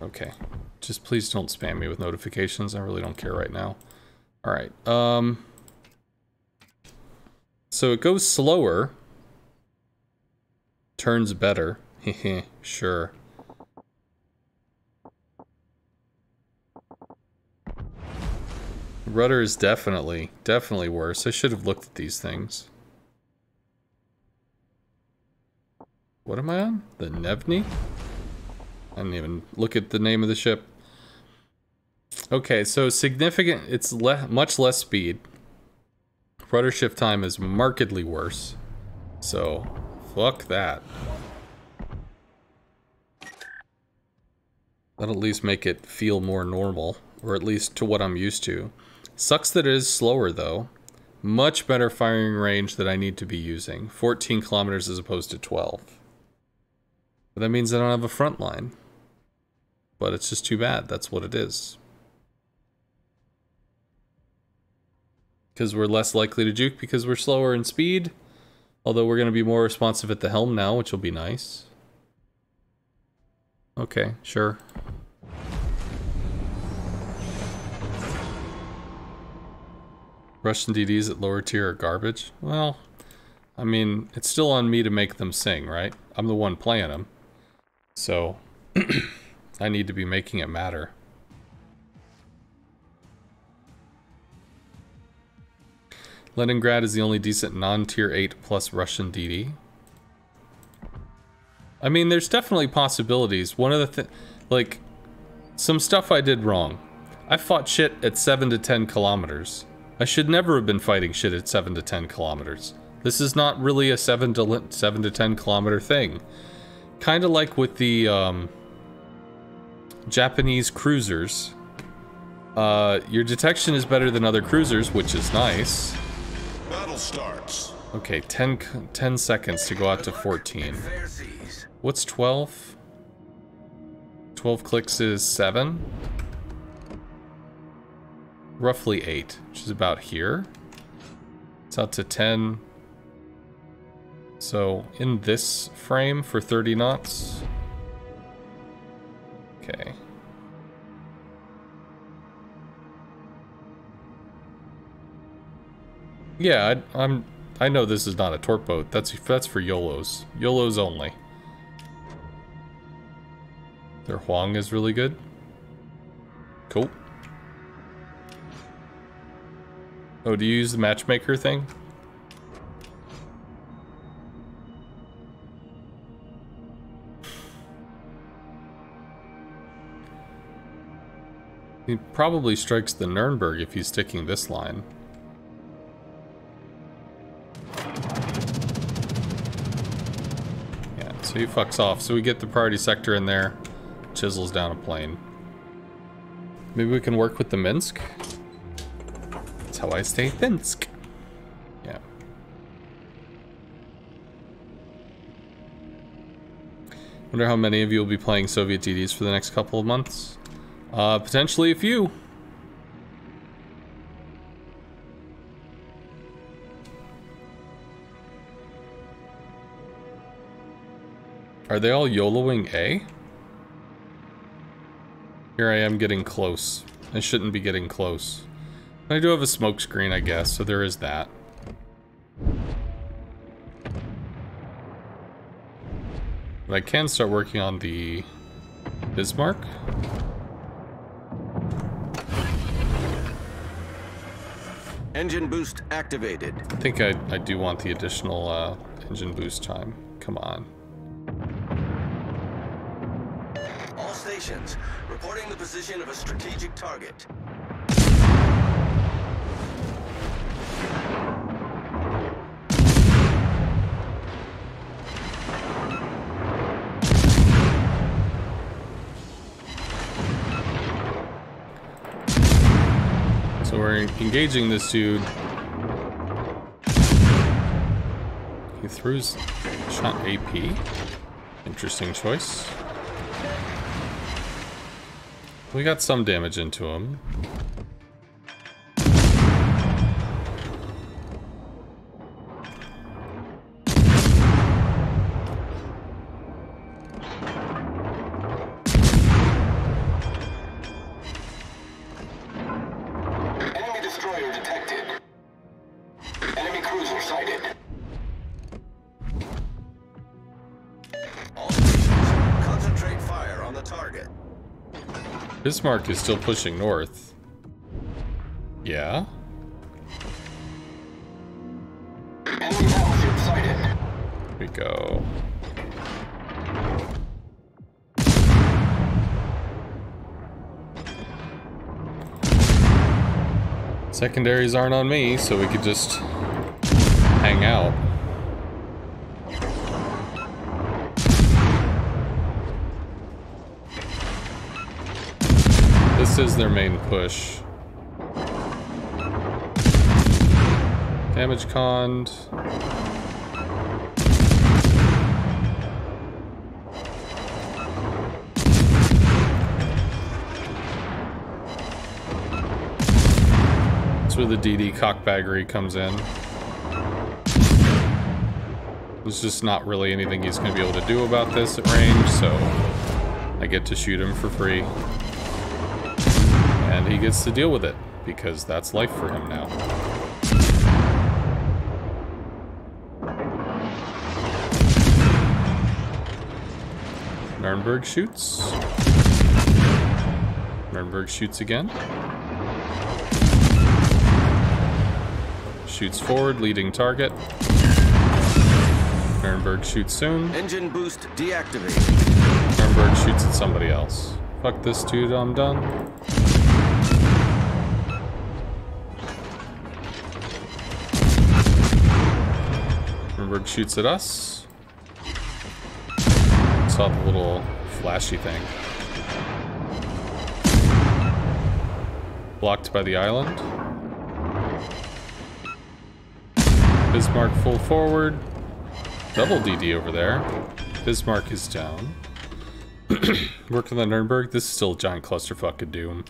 Okay. Just please don't spam me with notifications. I really don't care right now. Alright, so it goes slower. Turns better. Heh, sure. Rudder is definitely worse. I should have looked at these things. What am I on? The Gnevny? I didn't even look at the name of the ship. Okay, so significant, it's much less speed. Rudder shift time is markedly worse. So, fuck that. That'll at least make it feel more normal, or at least to what I'm used to. Sucks that it is slower though. Much better firing range that I need to be using. 14 kilometers as opposed to 12. But that means I don't have a front line. But it's just too bad, that's what it is. Because we're less likely to juke because we're slower in speed. Although we're going to be more responsive at the helm now, which will be nice. Okay, sure. Russian DDs at lower tier are garbage? Well, I mean, it's still on me to make them sing, right? I'm the one playing them. So, I need to be making it matter. Leningrad is the only decent non-tier 8 plus Russian DD. I mean, there's definitely possibilities. One of the like, some stuff I did wrong. I fought shit at 7 to 10 kilometers. I should never have been fighting shit at 7 to 10 kilometers. This is not really a 7 to 10 kilometer thing. Kind of like with the Japanese cruisers. Your detection is better than other cruisers, which is nice. Battle starts. Okay, 10 seconds to go out to 14. What's 12? 12 clicks is 7? Roughly 8, which is about here. It's out to 10. So, in this frame for 30 knots. Okay. Yeah, I know this is not a torp boat. That's for YOLOs. YOLOs only. Their Huang is really good. Cool. Oh, do you use the matchmaker thing? He probably strikes the Nuremberg if he's sticking this line. Yeah, so he fucks off. So we get the priority sector in there, chisels down a plane. Maybe we can work with the Minsk? That's how I stay Minsk. Yeah. Wonder how many of you will be playing Soviet DDs for the next couple of months? Potentially a few. Are they all YOLOing A? Here I am getting close. I shouldn't be getting close. I do have a smoke screen, I guess, so there is that. But I can start working on the Bismarck. Engine boost activated. I think I do want the additional engine boost time. Come on. All stations, reporting the position of a strategic target. So we're engaging this dude. He throws shot AP. Interesting choice. We got some damage into him. Bismarck is still pushing north. Yeah? Enemy battleship sighted. Here we go. Secondaries aren't on me, so we could just hang out. This is their main push. Damage conned. That's where the DD cockbaggery comes in. There's just not really anything he's going to be able to do about this at range, so I get to shoot him for free. And he gets to deal with it, because that's life for him now. Nuremberg shoots. Nuremberg shoots again. Shoots forward, leading target. Nuremberg shoots soon. Engine boost deactivated. Nuremberg shoots at somebody else. Fuck this dude, I'm done. Nuremberg shoots at us. Saw the little flashy thing. Blocked by the island. Bismarck full forward. Double DD over there. Bismarck is down. Work on the Nuremberg. This is still a giant clusterfuck of doom.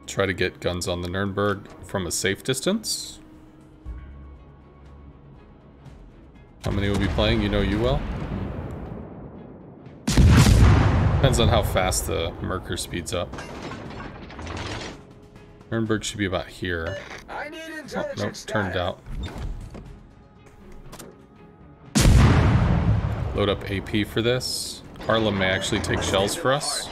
Try to get guns on the Nuremberg from a safe distance. How many will be playing? You know you will. Depends on how fast the Merker speeds up. Nuremberg should be about here. Oh, nope, turned out. Load up AP for this. Harlem may actually take shells for us.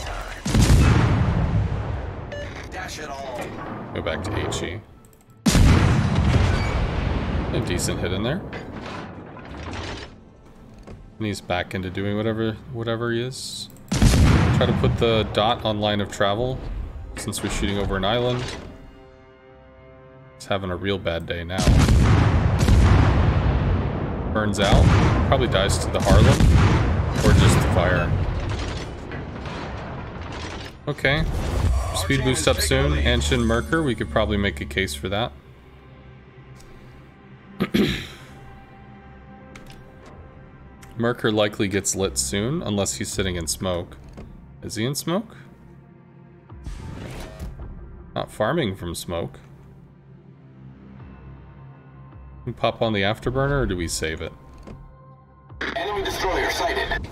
Go back to HE. A decent hit in there. And he's back into doing whatever he is. Try to put the dot on line of travel, since we're shooting over an island. He's having a real bad day now. Burns out. Probably dies to the Harlem. Or just the fire. Okay. Speed boost up soon. Anshin Merker. We could probably make a case for that. Merker likely gets lit soon, unless he's sitting in smoke. Is he in smoke? Not farming from smoke. We pop on the afterburner, or do we save it? Enemy destroyer sighted.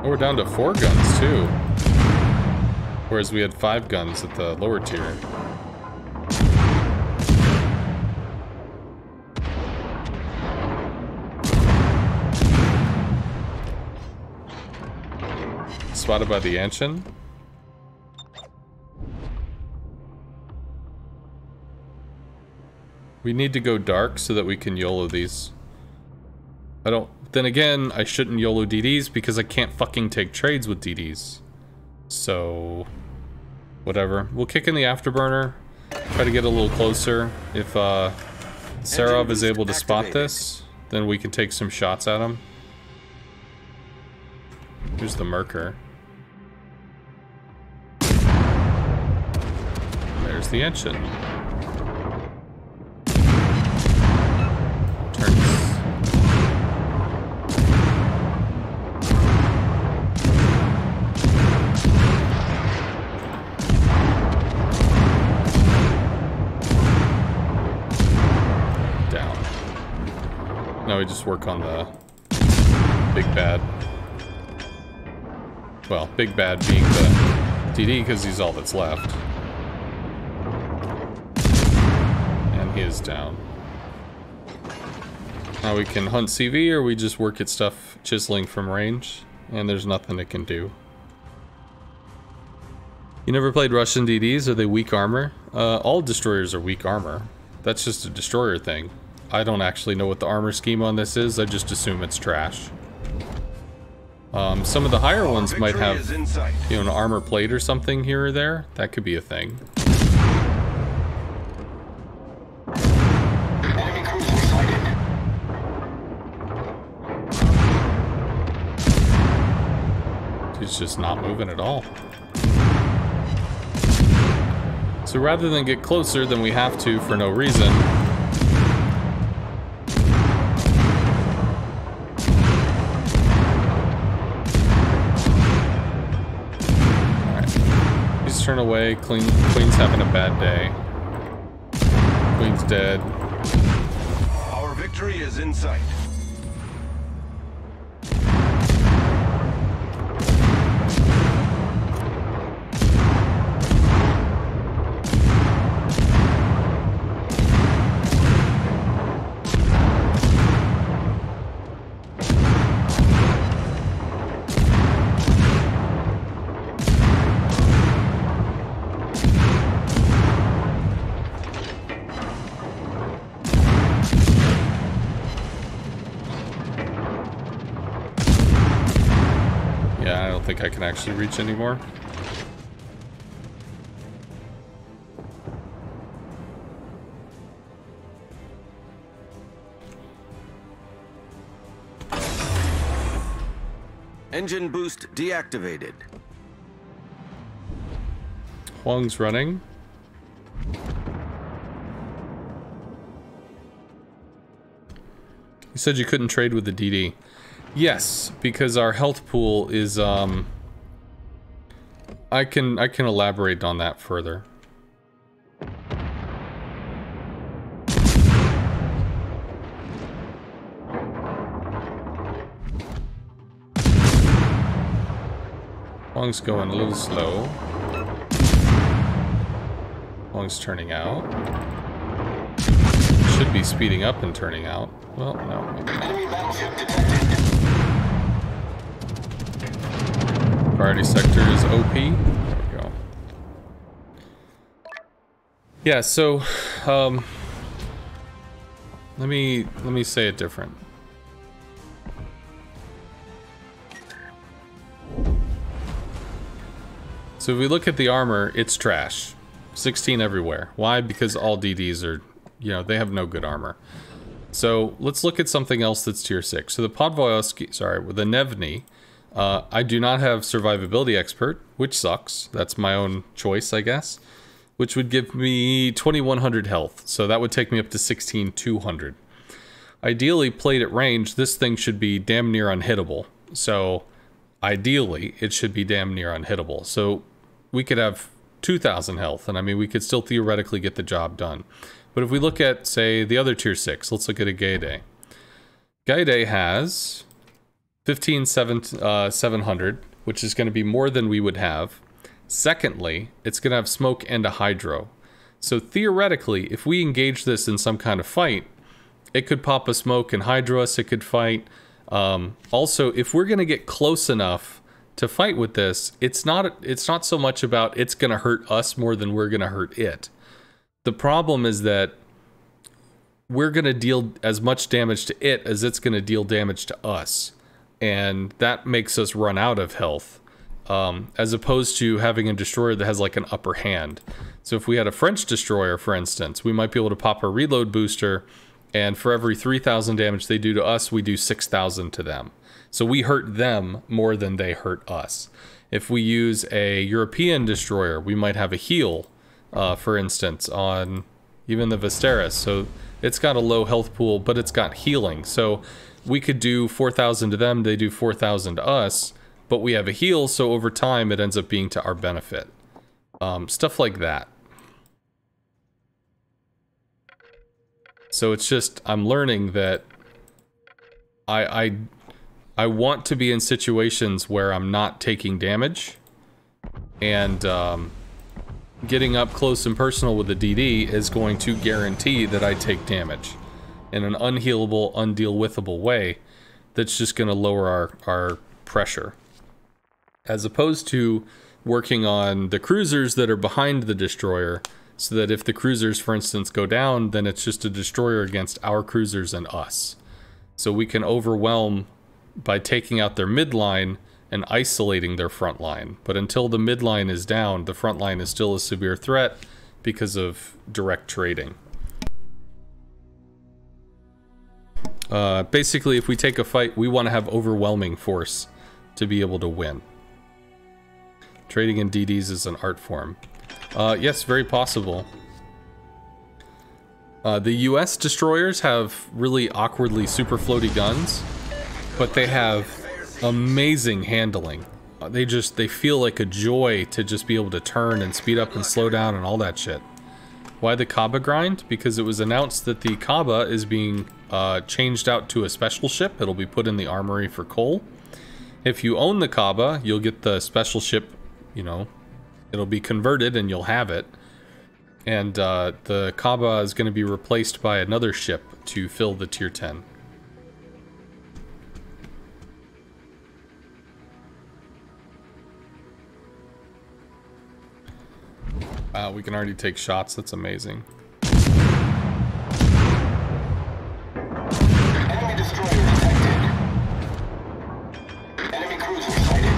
Oh, we're down to 4 guns, too. Whereas we had 5 guns at the lower tier. Spotted by the Anshin. We need to go dark so that we can YOLO these. Then again, I shouldn't YOLO DDs because I can't fucking take trades with DDs. So, whatever. We'll kick in the afterburner. Try to get a little closer. If Sarov is able to spot this, then we can take some shots at him. Here's the Merker. There's the engine. Turns. Down. Now we just work on the big bad. Well, big bad being the DD because he's all that's left. And he is down. Now we can hunt CV, or we just work at stuff chiseling from range, and there's nothing it can do. You never played Russian DDs? Are they weak armor? All destroyers are weak armor. That's just a destroyer thing. I don't actually know what the armor scheme on this is. I just assume it's trash. Some of the higher ones might have, you know, an armor plate or something here or there. That could be a thing. Enemy cruiser sighted. He's just not moving at all. So rather than get closer than we have to for no reason, turn away. Queen's having a bad day. Queen's dead. Our victory is in sight. I can actually reach anymore. Engine boost deactivated. Huang's running. You said you couldn't trade with the DD. Yes, because our health pool is, I can elaborate on that further. Huang's going a little slow. Huang's turning out. Should be speeding up and turning out. Well, no. Enemy battleship detected. Priority sector is OP. There we go. Yeah, so let me say it different. So if we look at the armor, it's trash. 16 everywhere. Why? Because all DDs are, you know, they have no good armor. So let's look at something else that's tier 6. So the Podvoyevsky, sorry, with the Gnevny, I do not have survivability expert, which sucks. That's my own choice, I guess. Which would give me 2100 health. So that would take me up to 16200. Ideally, played at range, this thing should be damn near unhittable. So ideally, it should be damn near unhittable. So we could have 2000 health, and I mean, we could still theoretically get the job done. But if we look at, say, the other tier 6, let's look at a Gaide. Gaide has 700, which is going to be more than we would have. Secondly, it's going to have smoke and a hydro. So theoretically, if we engage this in some kind of fight, it could pop a smoke and hydro us, it could fight. Also, if we're going to get close enough to fight with this, it's not so much about it's going to hurt us more than we're going to hurt it. The problem is that we're going to deal as much damage to it as it's going to deal damage to us. And that makes us run out of health, as opposed to having a destroyer that has like an upper hand. So if we had a French destroyer, for instance, we might be able to pop a reload booster, and for every 3000 damage they do to us, we do 6000 to them. So we hurt them more than they hurt us. If we use a European destroyer, we might have a heal, for instance, on even the Vesteris. So it's got a low health pool, but it's got healing. So we could do 4000 to them, they do 4000 to us, but we have a heal, so over time it ends up being to our benefit. Stuff like that. So it's just, I'm learning that I want to be in situations where I'm not taking damage, and getting up close and personal with the DD is going to guarantee that I take damage. in an unhealable, undeal-withable way that's just going to lower our pressure. As opposed to working on the cruisers that are behind the destroyer, so that if the cruisers, for instance, go down, then it's just a destroyer against our cruisers and us. So we can overwhelm by taking out their midline and isolating their front line. But until the midline is down, the front line is still a severe threat because of direct trading. Basically, if we take a fight, we want to have overwhelming force to be able to win. Trading in DDs is an art form. Yes, very possible. The US destroyers have really awkwardly super floaty guns, but they have amazing handling. They feel like a joy to just be able to turn and speed up and slow down and all that shit. Why the Khaba grind? Because it was announced that the Khaba is being changed out to a special ship. It'll be put in the armory for coal. If you own the Khaba, you'll get the special ship, you know, it'll be converted and you'll have it. And the Khaba is going to be replaced by another ship to fill the tier 10. Wow, we can already take shots. That's amazing. Enemy destroyer detected. Enemy cruiser sighted.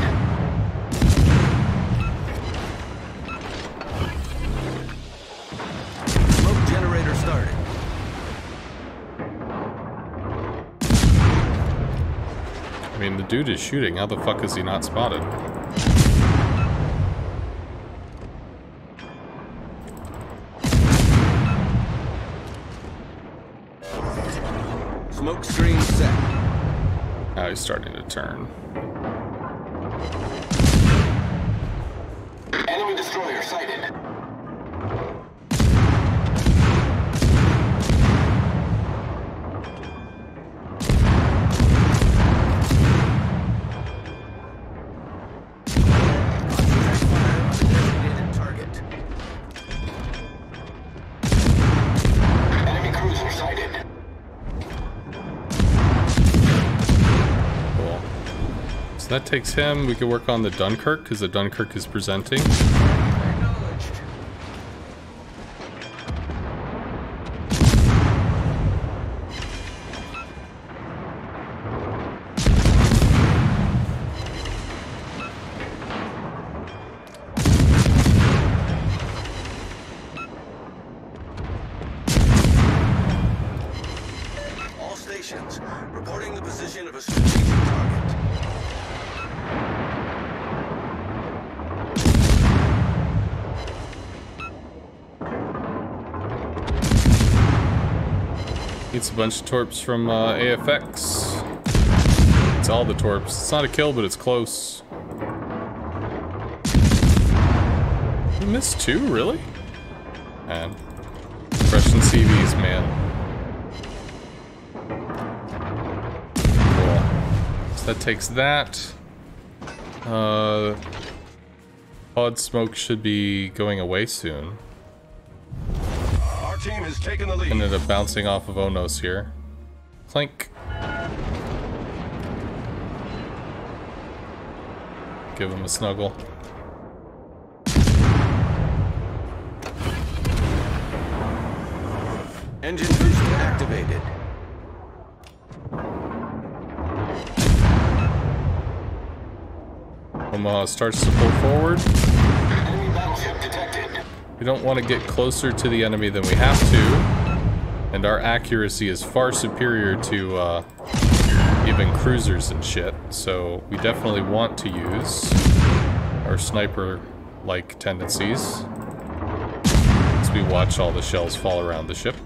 Smoke generator started. I mean, the dude is shooting. How the fuck is he not spotted? Smoke screen set. Now he's starting to turn. Enemy destroyer sighted. Designated target. Enemy cruiser sighted. Cool. So that takes him. We can work on the Dunkirk, because the Dunkirk is presenting. Acknowledged. All stations reporting the position of a strategic target. It's a bunch of torps from AFX. It's all the torps. It's not a kill, but it's close. You missed two, really? Man. Russian CVs, man. Cool. So that takes that. Pod smoke should be going away soon. Our team has taken the lead. Ended up bouncing off of Onos here. Clink. Give him a snuggle. Engine boost activated. Omaha starts to pull forward. Enemy battleship detected. We don't want to get closer to the enemy than we have to. And our accuracy is far superior to even cruisers and shit. So we definitely want to use our sniper-like tendencies as we watch all the shells fall around the ship.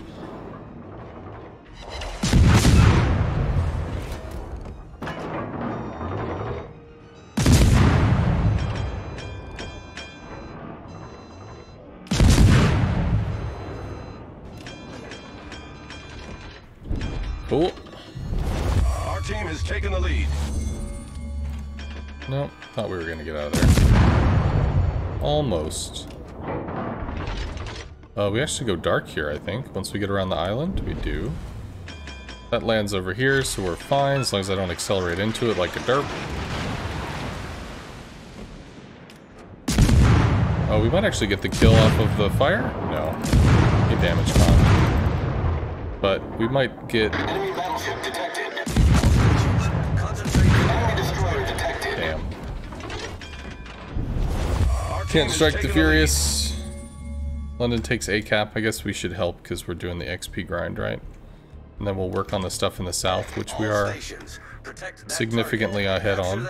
Cool. Our team has taken the lead. Nope, thought we were gonna get out of there. Almost. We actually go dark here, I think. Once we get around the island, we do. That lands over here, so we're fine, as long as I don't accelerate into it like a derp. Oh, we might actually get the kill off of the fire? No. Get damage con. But we might get... Enemy battleship detected. Concentrate. Enemy destroyer detected. Damn. Our team Can't is strike the taking Furious. London takes A cap. I guess we should help because we're doing the XP grind, right? And then we'll work on the stuff in the south, which we are significantly ahead on.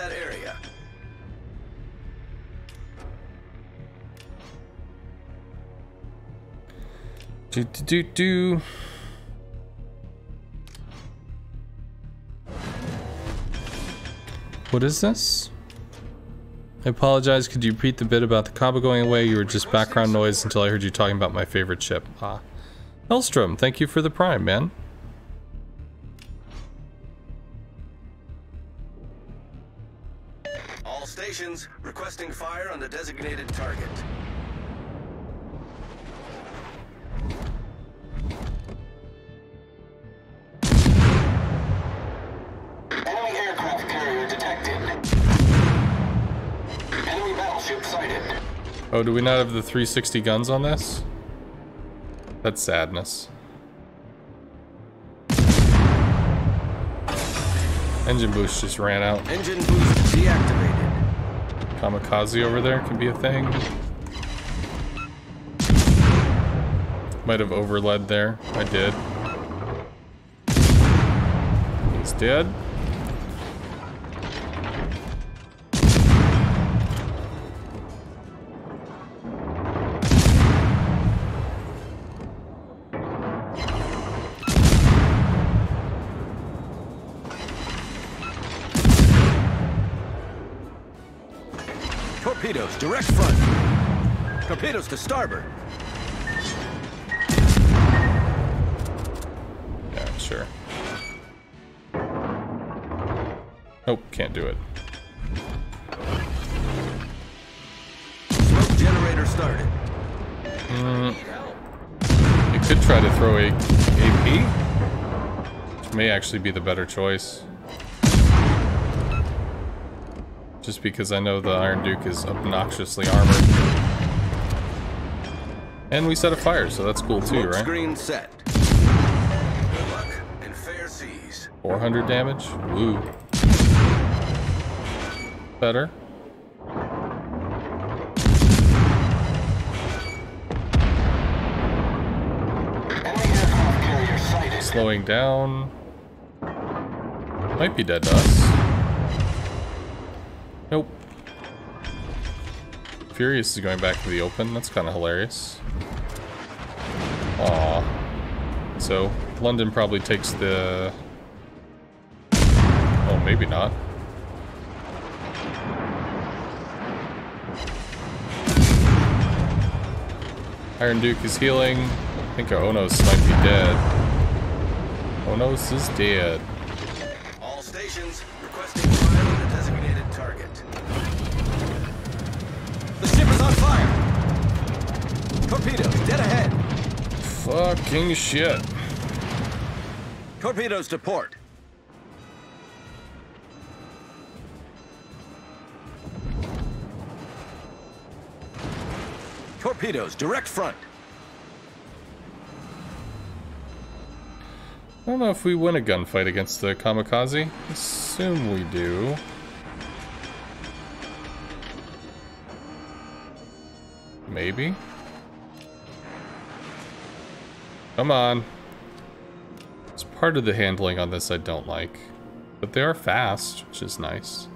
Do. What is this? I apologize, could you repeat the bit about the Khaba going away? You were just background noise until I heard you talking about my favorite ship. Ah. Hellstrom, thank you for the prime, man. All stations requesting fire on the designated target. Enemy aircraft carrier detected. Enemy battleship sighted. Oh, do we not have the 360 guns on this? That's sadness. Engine boost just ran out. Engine boost deactivated. Kamikaze over there can be a thing. Might have overled there. I did. He's dead. Torpedoes, direct front. Torpedoes to starboard. Yeah, sure. Nope, can't do it. Smoke generator started. It could try to throw a AP, which may actually be the better choice. Just because I know the Iron Duke is obnoxiously armored. And we set a fire, so that's cool too, right? Screen set. Good luck in fair seas. 400 damage? Woo. Better. Enemy aircraft carrier sighted. Slowing down. Might be dead to us. Nope. Furious is going back to the open. That's kind of hilarious. Aw. So, London probably takes the... Oh, maybe not. Iron Duke is healing. I think our Onos might be dead. Onos is dead. All stations requesting fire on the designated target. The ship is on fire. Torpedoes dead ahead. Fucking shit. Torpedoes to port. Torpedoes direct front. I don't know if we win a gunfight against the Kamikaze. Assume we do. Maybe? Come on. It's part of the handling on this I don't like. But they are fast, which is nice.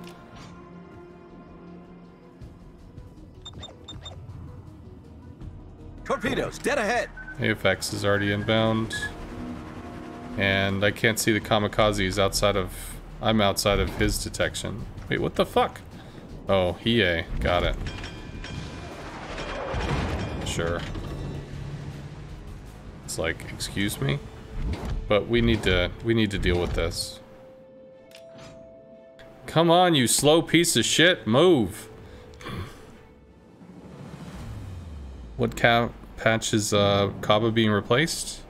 Torpedoes dead ahead. AFX is already inbound. And I can't see the Kamikaze. He's outside of... I'm outside of his detection. Wait, what the fuck? Oh, Hiei. Got it. Sure. It's like, excuse me? But we need to deal with this. Come on, you slow piece of shit. Move. What patch is Khaba being replaced?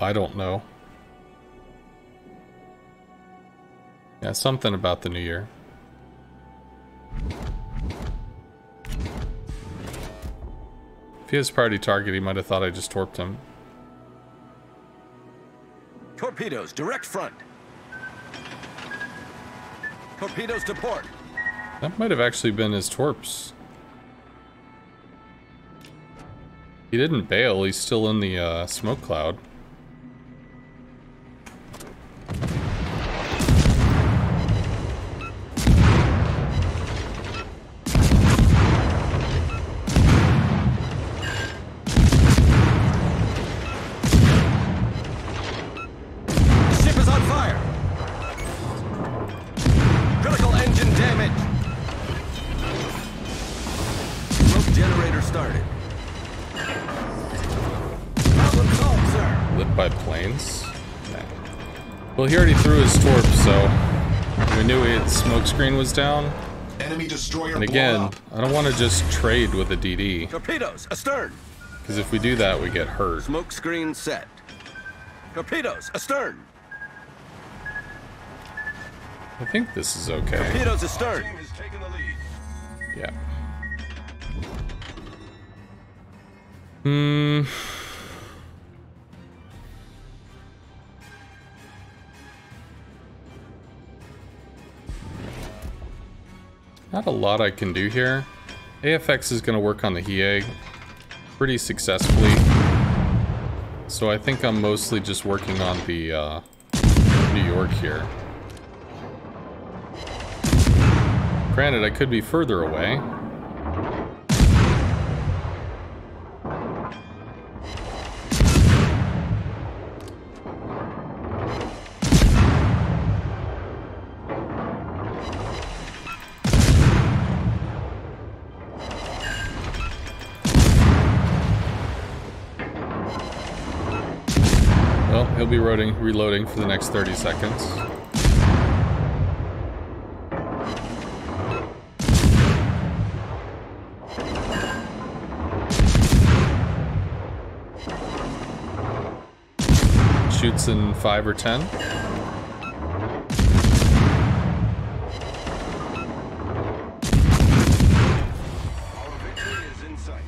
I don't know. Yeah, something about the new year. If he has priority target, he might have thought I just torped him. Torpedoes, direct front. Torpedoes to port. That might have actually been his torps. He didn't bail, he's still in the smoke cloud. Ship is on fire. Critical engine damage. Smoke generator started. Problem solved, sir. Lit by planes? Nah. Well, he already threw his torp, so we knew his smoke screen was down. Enemy destroyer And again, I don't want to just trade with a DD, Torpedoes astern. because if we do that, we get hurt. Smoke screen set. Torpedoes astern. I think this is okay. Torpedoes Our astern. team is taking the lead. Yeah. Not a lot I can do here. AFX is going to work on the HIE pretty successfully. So I think I'm mostly just working on the New York here. Granted, I could be further away. Well, he'll be reloading for the next 30 seconds. Shoots in 5 or 10. Our victory is in sight.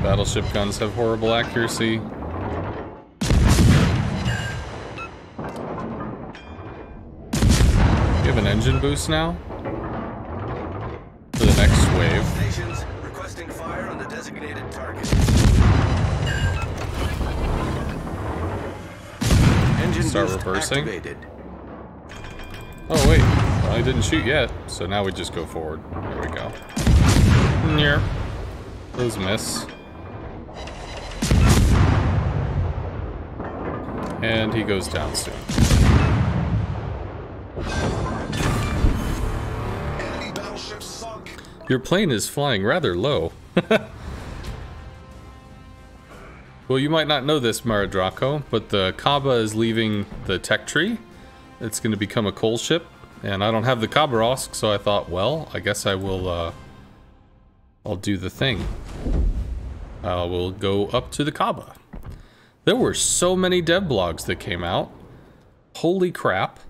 Battleship guns have horrible accuracy. You have an engine boost now? For the next wave. Stations requesting fire on the designated target. Engine Start boost reversing. activated. Oh wait, well, I didn't shoot yet, so now we just go forward. There we go. Near. Those miss. And he goes down soon. Enemy battleship sunk. Your plane is flying rather low. Well, you might not know this, Maradraco, but the Khaba is leaving the tech tree. It's going to become a coal ship, and I don't have the Khabarovsk, so I thought, well, I guess I will, I'll do the thing. We'll go up to the Khaba. There were so many dev blogs that came out. Holy crap.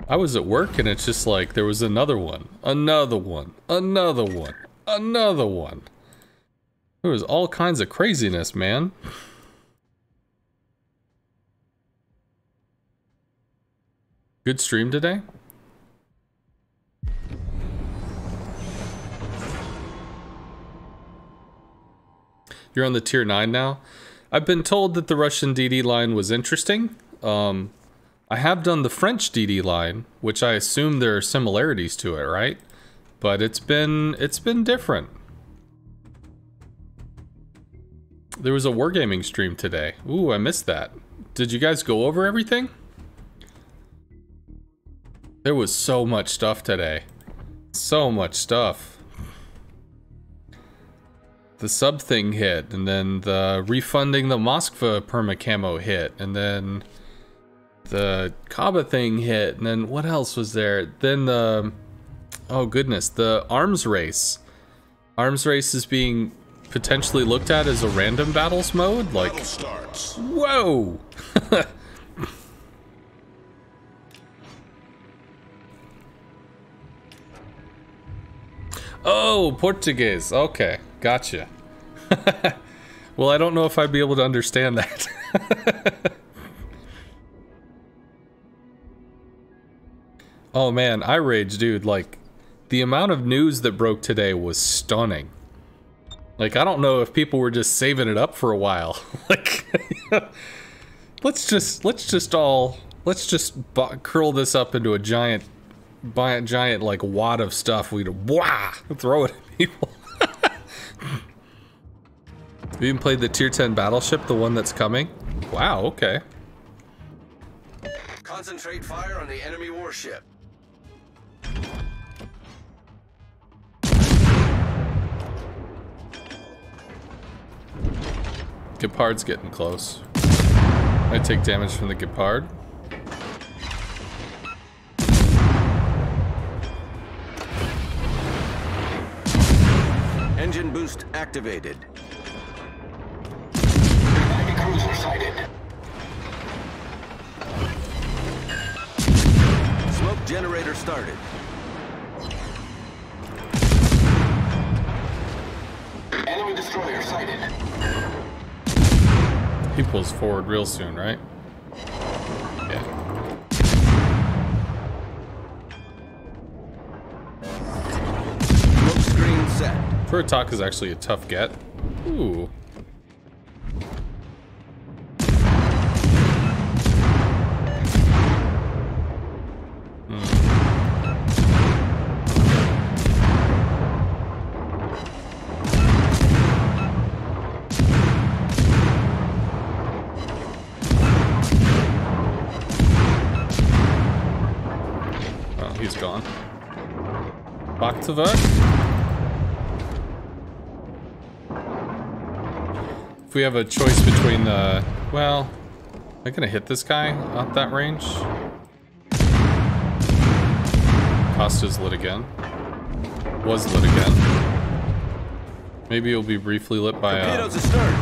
I was at work and it's just like there was another one, another one, another one, another one. There was all kinds of craziness, man. Good stream today? You're on the tier 9 now? I've been told that the Russian DD line was interesting. I have done the French DD line, which I assume there are similarities to it, right? But it's been different. There was a wargaming stream today. Ooh, I missed that. Did you guys go over everything? There was so much stuff today. So much stuff. The sub thing hit, and then the refunding the Moskva perma camo hit, and then the Khaba thing hit, and then what else was there? Then the, oh goodness, the arms race. Arms race is being potentially looked at as a random battles mode? Like, Battle starts. whoa! Oh, Portuguese. Okay, gotcha. Well, I don't know if I'd be able to understand that. Oh man, I rage, dude. Like, the amount of news that broke today was stunning. Like, I don't know if people were just saving it up for a while. Like, let's just curl this up into a giant like wad of stuff. We'd throw it at people. Have you even played the tier 10 battleship, the one that's coming? Wow, okay. Concentrate fire on the enemy warship. Gepard's getting close. I take damage from the Gepard. Engine boost activated. Enemy cruiser sighted. Smoke generator started. Enemy destroyer sighted. He pulls forward real soon, right? Yeah. Smoke screen set. Furatak is actually a tough get. Ooh. He's gone. Back to work. If we have a choice between the... Well, am I gonna hit this guy at that range? Costa's lit again. Was lit again. Maybe it'll be briefly lit by... Torpedoes astern.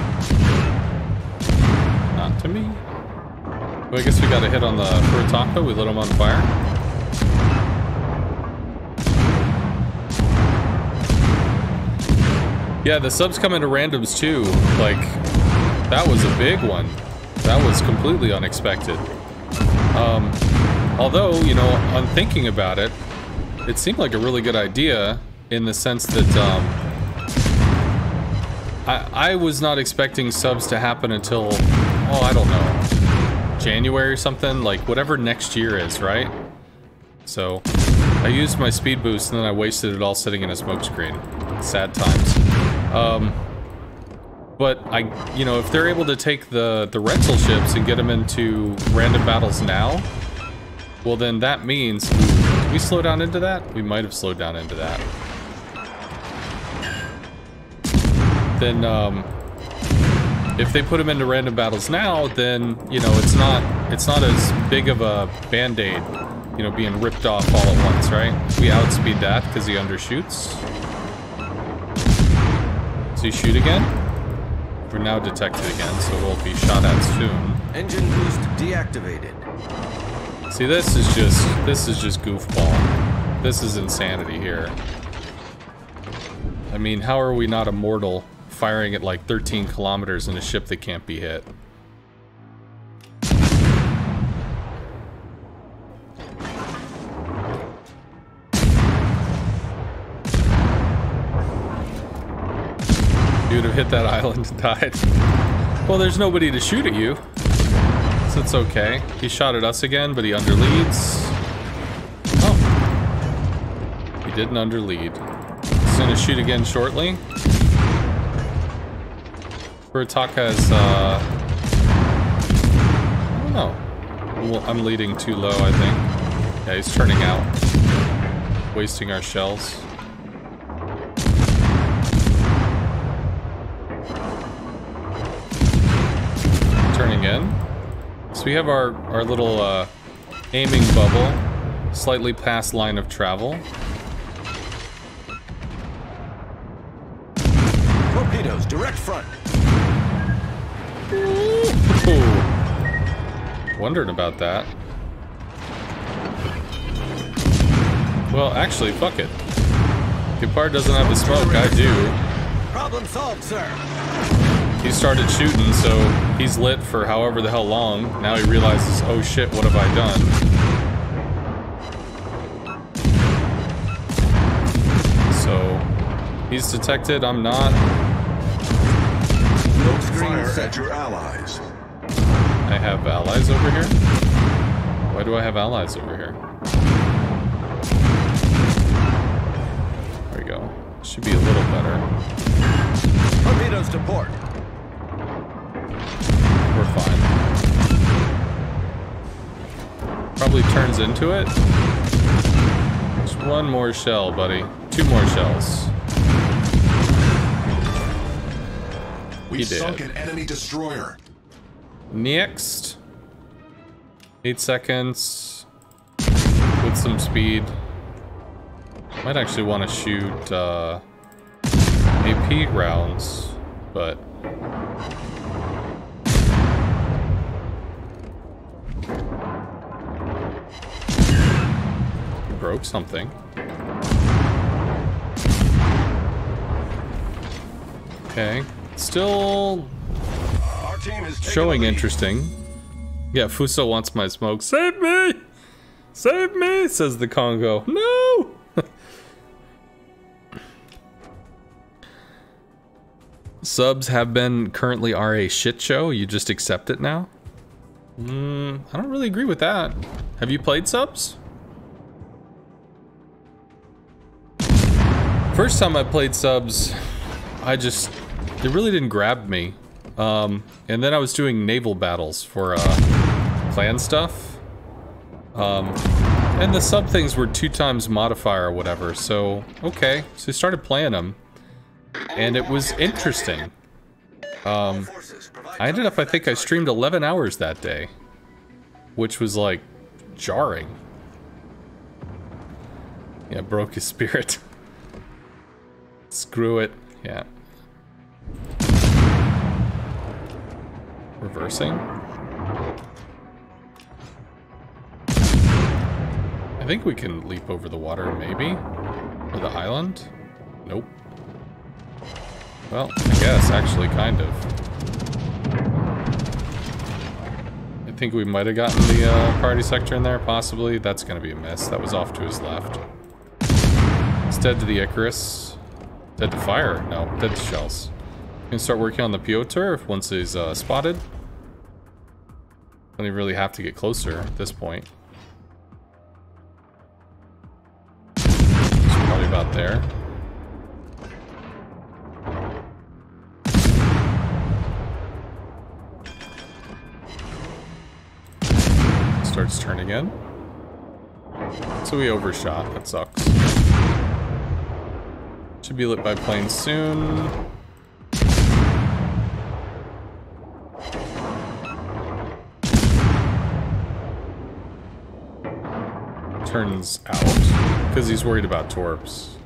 Not to me. Well, I guess we got a hit on the Furitaka. We lit him on fire. Yeah, the subs come into randoms too. Like, that was a big one. That was completely unexpected. Although, you know, on thinking about it, it seemed like a really good idea in the sense that I was not expecting subs to happen until, oh, I don't know, January or something, like whatever next year is, right? So I used my speed boost and then I wasted it all sitting in a smoke screen. Sad times. But you know, if they're able to take the rental ships and get them into random battles now, well then that means, did we slow down into that? We might have slowed down into that. Then, if they put them into random battles now, then, you know, it's not as big of a band-aid, you know, being ripped off all at once, right? We outspeed that because he undershoots. Does he shoot again? We're now detected again, so we'll be shot at soon. Engine boost deactivated. See, this is just goofball. This is insanity here. I mean, how are we not immortal firing at like 13 kilometers in a ship that can't be hit? You'd have hit that island and died. Well, there's nobody to shoot at you, so it's okay. He shot at us again, but he underleads. Oh, he didn't underlead. He's gonna shoot again shortly. Furitaka's, I don't know. Well, I'm leading too low, I think. Yeah, he's turning out. Wasting our shells. Turning in. So we have our little, aiming bubble. Slightly past line of travel. Torpedoes, direct front. Ooh. Wondered about that. Well, actually, fuck it. Gepard doesn't have the smoke, I do. Problem solved, sir. He started shooting, so he's lit for however the hell long. Now he realizes, oh shit, what have I done? So, he's detected, I'm not. Fire at your allies. I have allies over here? Why do I have allies over here? There we go. Should be a little better. Torpedoes to port. We're fine. Probably turns into it. Just one more shell, buddy. 2 more shells. We sunk an enemy destroyer. Next. 8 seconds. With some speed. Might actually want to shoot AP rounds, but he broke something. Okay, still Our team is showing interesting. Yeah, Fuso wants my smoke. Save me! Save me! Says the Congo. No! Subs have been currently are a shit show. You just accept it now? I don't really agree with that. Have you played subs? First time I played subs, they really didn't grab me. And then I was doing naval battles for clan stuff. And the sub things were 2 times modifier or whatever, so okay. So I started playing them. And it was interesting. I ended up, I think I streamed 11 hours that day. Which was like, jarring. Yeah, broke his spirit. Screw it, yeah. Reversing. I think we can leap over the water, maybe? Or the island? Nope. Well, I guess, actually, kind of. I think we might have gotten the party sector in there, possibly. That's gonna be a miss. That was off to his left. It's dead to the Icarus. Dead to fire. No, dead to shells. Gonna start working on the Piotr once he's spotted. Don't even really have to get closer at this point. It's probably about there. Starts turning in. So we overshot. That sucks. Should be lit by planes soon. Turns out because he's worried about torps.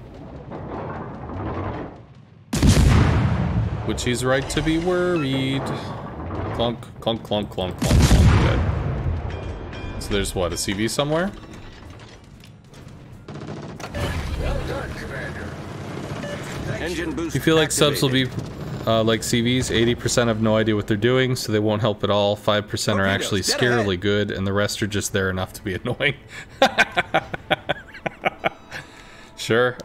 Which he's right to be worried. Clunk, clunk, clunk, clunk, clunk, clunk. Dead. So there's what, a CV somewhere? Well done, Commander. Engine boost. You feel like subs will be like CVs? 80% have no idea what they're doing, so they won't help at all. 5% are actually scarily good, and the rest are just there enough to be annoying. Sure.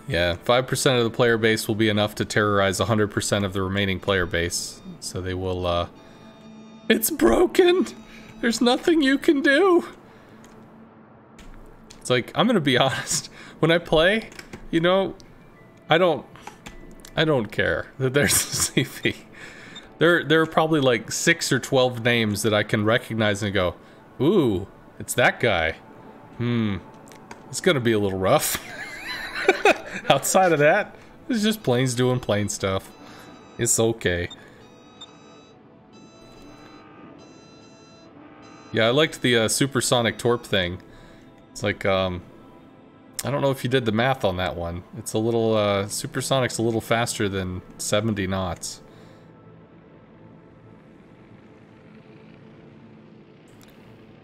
Yeah, 5% of the player base will be enough to terrorize 100% of the remaining player base. So they will, It's broken! There's nothing you can do! It's like, I'm gonna be honest. When I play, you know, I don't care that there's a CV. There are probably like 6 or 12 names that I can recognize and go, ooh, it's that guy. It's gonna be a little rough. Outside of that, it's just planes doing plane stuff. It's okay. Yeah, I liked the supersonic torp thing. It's like, I don't know if you did the math on that one. It's a little, supersonic's a little faster than 70 knots.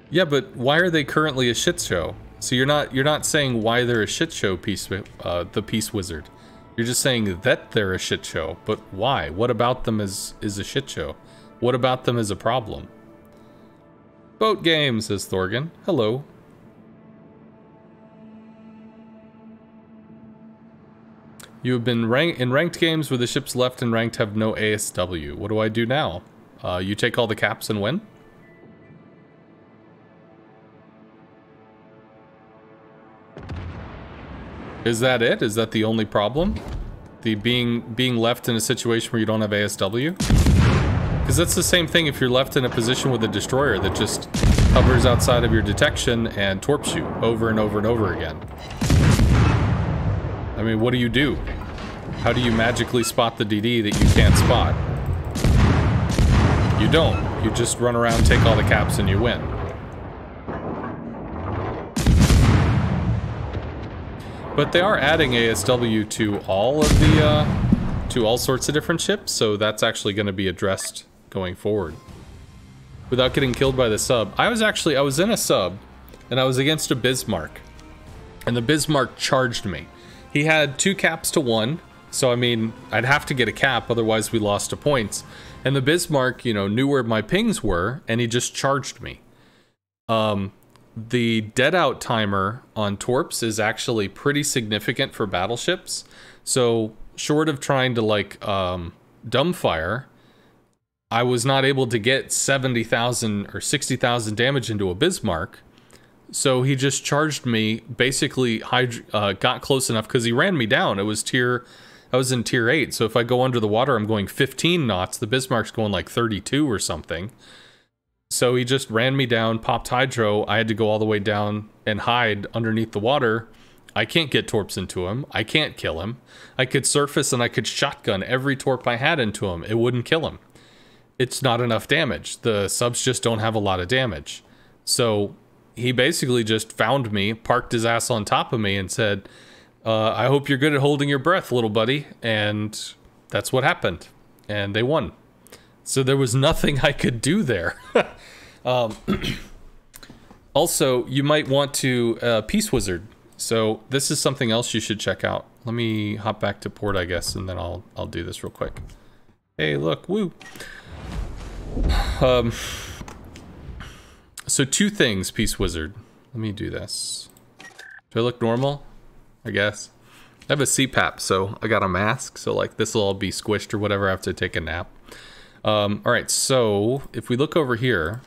Yeah, but why are they currently a shit show? So you're not saying why they're a shit show, the Peace Wizard. You're just saying that they're a shit show, but why? What about them is a shit show? What about them is a problem? Boat game, says Thorgan. Hello. You have been in ranked games where the ships left and ranked have no ASW. What do I do now? You take all the caps and win? Is that it? Is that the only problem? The being left in a situation where you don't have ASW? Because that's the same thing if you're left in a position with a destroyer that just hovers outside of your detection and torps you over and over and over again. I mean, what do? How do you magically spot the DD that you can't spot? You don't. You just run around, take all the caps, and you win. But they are adding ASW to all of the, to all sorts of different ships, so that's actually going to be addressed going forward. Without getting killed by the sub. I was in a sub, and I was against a Bismarck. And the Bismarck charged me. He had 2 caps to 1, so I mean, I'd have to get a cap, otherwise we lost to points. And the Bismarck, you know, knew where my pings were, and he just charged me. The dead out timer on torps is actually pretty significant for battleships. So short of trying to like dumbfire, I was not able to get 70,000 or 60,000 damage into a Bismarck. So he just charged me, basically got close enough because he ran me down. I was in tier 8. So if I go under the water, I'm going 15 knots. The Bismarck's going like 32 or something. So he just ran me down, popped hydro. I had to go all the way down and hide underneath the water. I can't get torps into him. I can't kill him. I could surface and I could shotgun every torp I had into him. It wouldn't kill him. It's not enough damage. The subs just don't have a lot of damage. So he basically just found me, parked his ass on top of me and said, I hope you're good at holding your breath, little buddy. And that's what happened. And they won. So there was nothing I could do there. Also, you might want to Peace Wizard. So this is something else you should check out. Let me hop back to port, I guess, and then I'll do this real quick. Hey, look, woo. So 2 things, Peace Wizard. Let me do this. Do I look normal? I guess. I have a CPAP, so I got a mask. So like this will all be squished or whatever. I have to take a nap. All right, so if we look over here,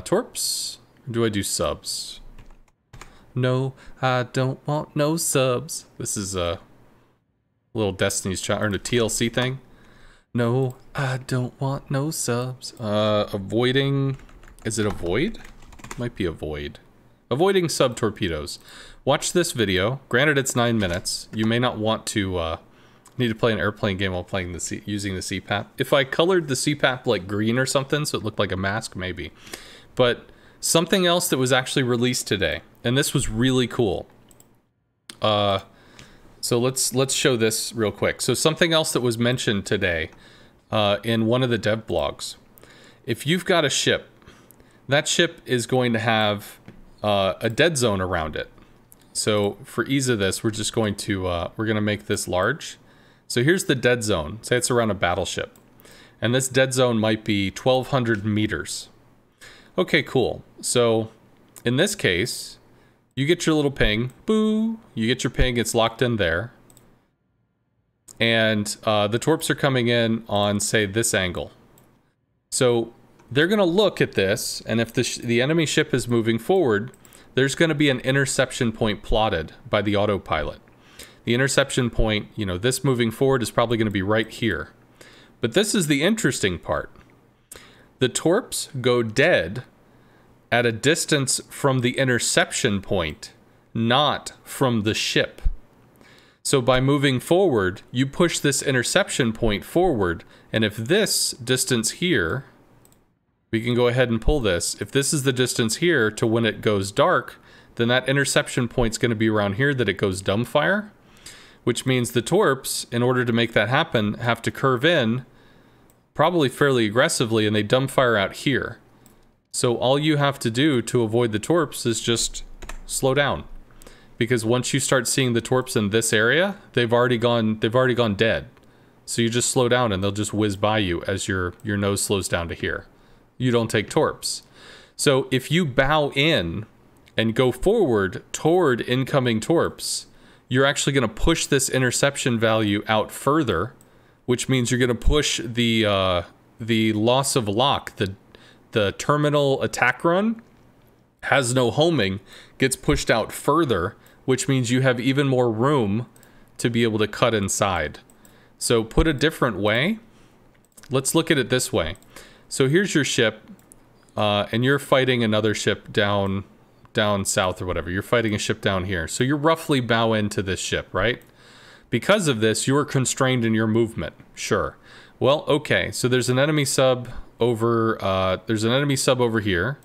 torps, or do I do subs? No, I don't want no subs. This is a little Destiny's Child, or a TLC thing. No, I don't want no subs. Avoiding, is it avoid? Might be avoid. Avoiding sub torpedoes. Watch this video. Granted, it's 9 minutes. You may not want to, need to play an airplane game while playing using the CPAP. If I colored the CPAP like green or something, so it looked like a mask, maybe. But something else that was actually released today, and this was really cool. So let's show this real quick. So something else that was mentioned today in one of the dev blogs. If you've got a ship, that ship is going to have a dead zone around it. So for ease of this, we're just going to we're going to make this large. So here's the dead zone. Say it's around a battleship. And this dead zone might be 1,200 meters. Okay, cool. So in this case, you get your little ping. Boo! You get your ping. It's locked in there. And the torps are coming in on, say, this angle. So they're going to look at this. And if the enemy ship is moving forward, there's going to be an interception point plotted by the autopilot. The interception point, you know, this moving forward is probably going to be right here. But this is the interesting part. The torps go dead at a distance from the interception point, not from the ship. So by moving forward, you push this interception point forward, and if this distance here we can go ahead and pull this. If this is the distance here to when it goes dark, then that interception point's going to be around here that it goes dumbfire, which means the torps, in order to make that happen, have to curve in probably fairly aggressively, and they dumbfire out here. So all you have to do to avoid the torps is just slow down. Because once you start seeing the torps in this area, they've already gone dead. So you just slow down and they'll just whiz by you as your nose slows down to here. You don't take torps. So if you bow in and go forward toward incoming torps, you're actually going to push this interception value out further, which means you're going to push the loss of lock, the terminal attack run has no homing, gets pushed out further, which means you have even more room to be able to cut inside. So put a different way, let's look at it this way. So here's your ship, and you're fighting another ship down south or whatever. You're fighting a ship down here. So you're roughly bow into this ship, right? Because of this, you are constrained in your movement. Sure. Well, okay. So there's an enemy sub over here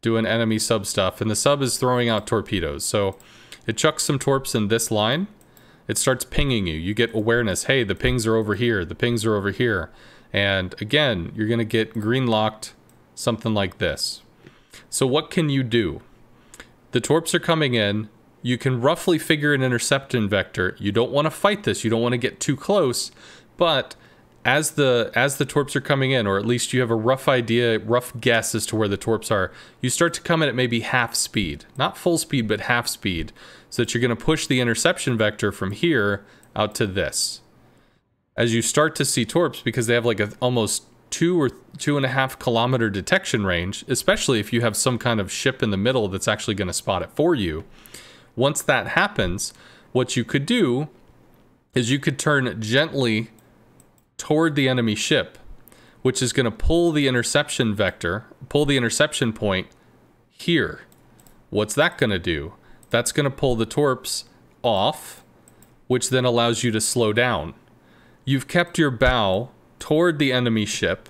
doing enemy sub stuff, and the sub is throwing out torpedoes. So it chucks some torps in this line. It starts pinging you. You get awareness. Hey, the pings are over here. The pings are over here. And again, you're going to get green locked, something like this. So what can you do? The torps are coming in. You can roughly figure an interception vector. You don't want to fight this. You don't want to get too close. But as the torps are coming in, or at least you have a rough idea, rough guess as to where the torps are, you start to come in at maybe half speed. Not full speed, but half speed. So that you're going to push the interception vector from here out to this. As you start to see torps, because they have like a almost 2 or 2.5 kilometer detection range, especially if you have some kind of ship in the middle that's actually going to spot it for you. Once that happens, what you could do is you could turn gently toward the enemy ship, which is going to pull the interception vector, pull the interception point here. What's that going to do? That's going to pull the torps off, which then allows you to slow down. You've kept your bow toward the enemy ship,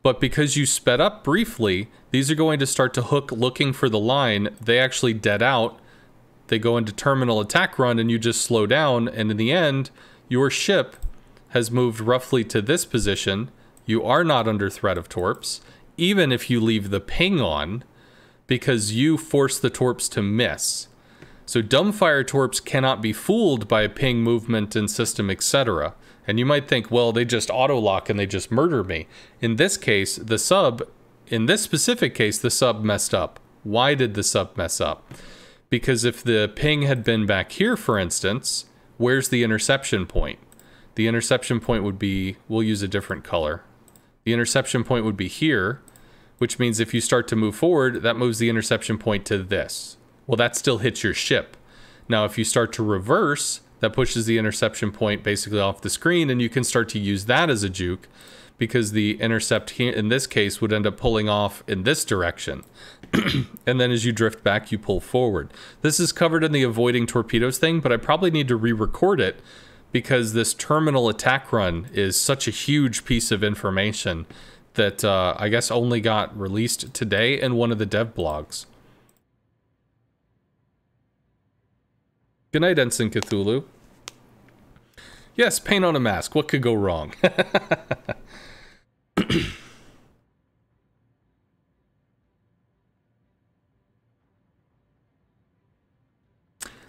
but because you sped up briefly, these are going to start to hook looking for the line. They actually dead out. They go into terminal attack run, and you just slow down, and in the end, your ship has moved roughly to this position. You are not under threat of torps, even if you leave the ping on, because you force the torps to miss. So dumbfire torps cannot be fooled by ping movement and system, etc. And you might think, well, they just auto-lock and they just murder me. In this case, the sub, in this specific case, the sub messed up. Why did the sub mess up? Because if the ping had been back here, for instance, where's the interception point? The interception point would be, we'll use a different color. The interception point would be here, which means if you start to move forward, that moves the interception point to this. Well, that still hits your ship. Now, if you start to reverse, that pushes the interception point basically off the screen, and you can start to use that as a juke, because the intercept here, in this case, would end up pulling off in this direction. And then as you drift back, you pull forward. This is covered in the avoiding torpedoes thing, but I probably need to re-record it, because this terminal attack run is such a huge piece of information that I guess only got released today in one of the dev blogs. Good night, Ensign Cthulhu. Yes, paint on a mask. What could go wrong?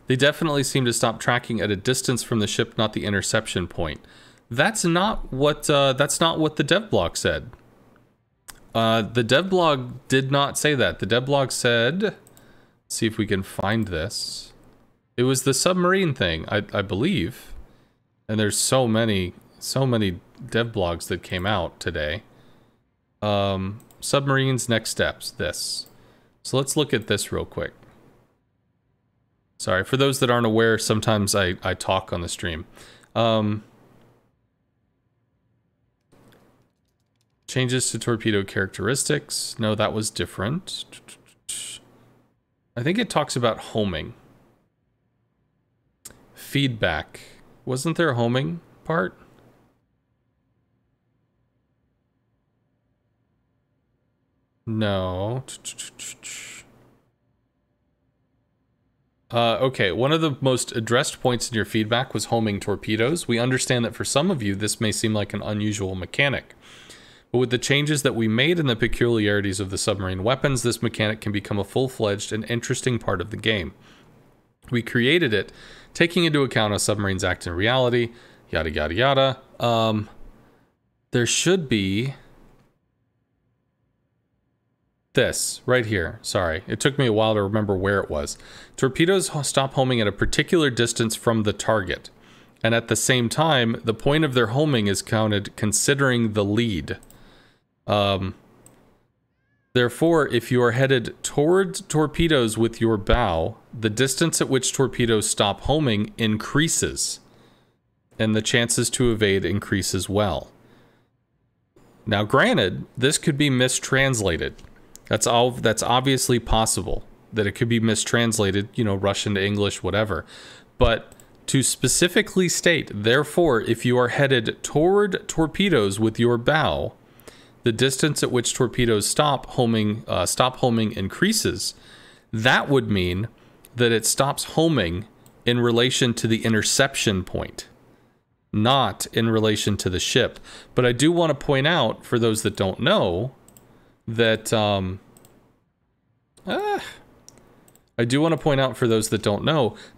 They definitely seem to stop tracking at a distance from the ship, not the interception point. That's not what the dev blog said. The dev blog did not say that. The dev blog said, let's see if we can find this. It was the submarine thing, I believe. And there's so many dev blogs that came out today. Submarines, next steps, this. So let's look at this real quick. Sorry, for those that aren't aware, sometimes I talk on the stream. Changes to torpedo characteristics. No, that was different. I think it talks about homing. Feedback. Wasn't there a homing part? No. Okay, one of the most addressed points in your feedback was homing torpedoes. We understand that for some of you, this may seem like an unusual mechanic. But with the changes that we made in the peculiarities of the submarine weapons, this mechanic can become a full-fledged and interesting part of the game. We created it, taking into account how submarines act in reality, yada yada yada. There should be this right here. Sorry, it took me a while to remember where it was. Torpedoes stop homing at a particular distance from the target, and at the same time, the point of their homing is counted considering the lead. Therefore, if you are headed towards torpedoes with your bow, the distance at which torpedoes stop homing increases, and the chances to evade increase as well. Now, granted, this could be mistranslated. That's obviously possible, that it could be mistranslated, you know, Russian to English, whatever. But to specifically state, therefore, if you are headed toward torpedoes with your bow, the distance at which torpedoes stop homing increases. That would mean that it stops homing in relation to the interception point, not in relation to the ship. But I do want to point out, for those that don't know, that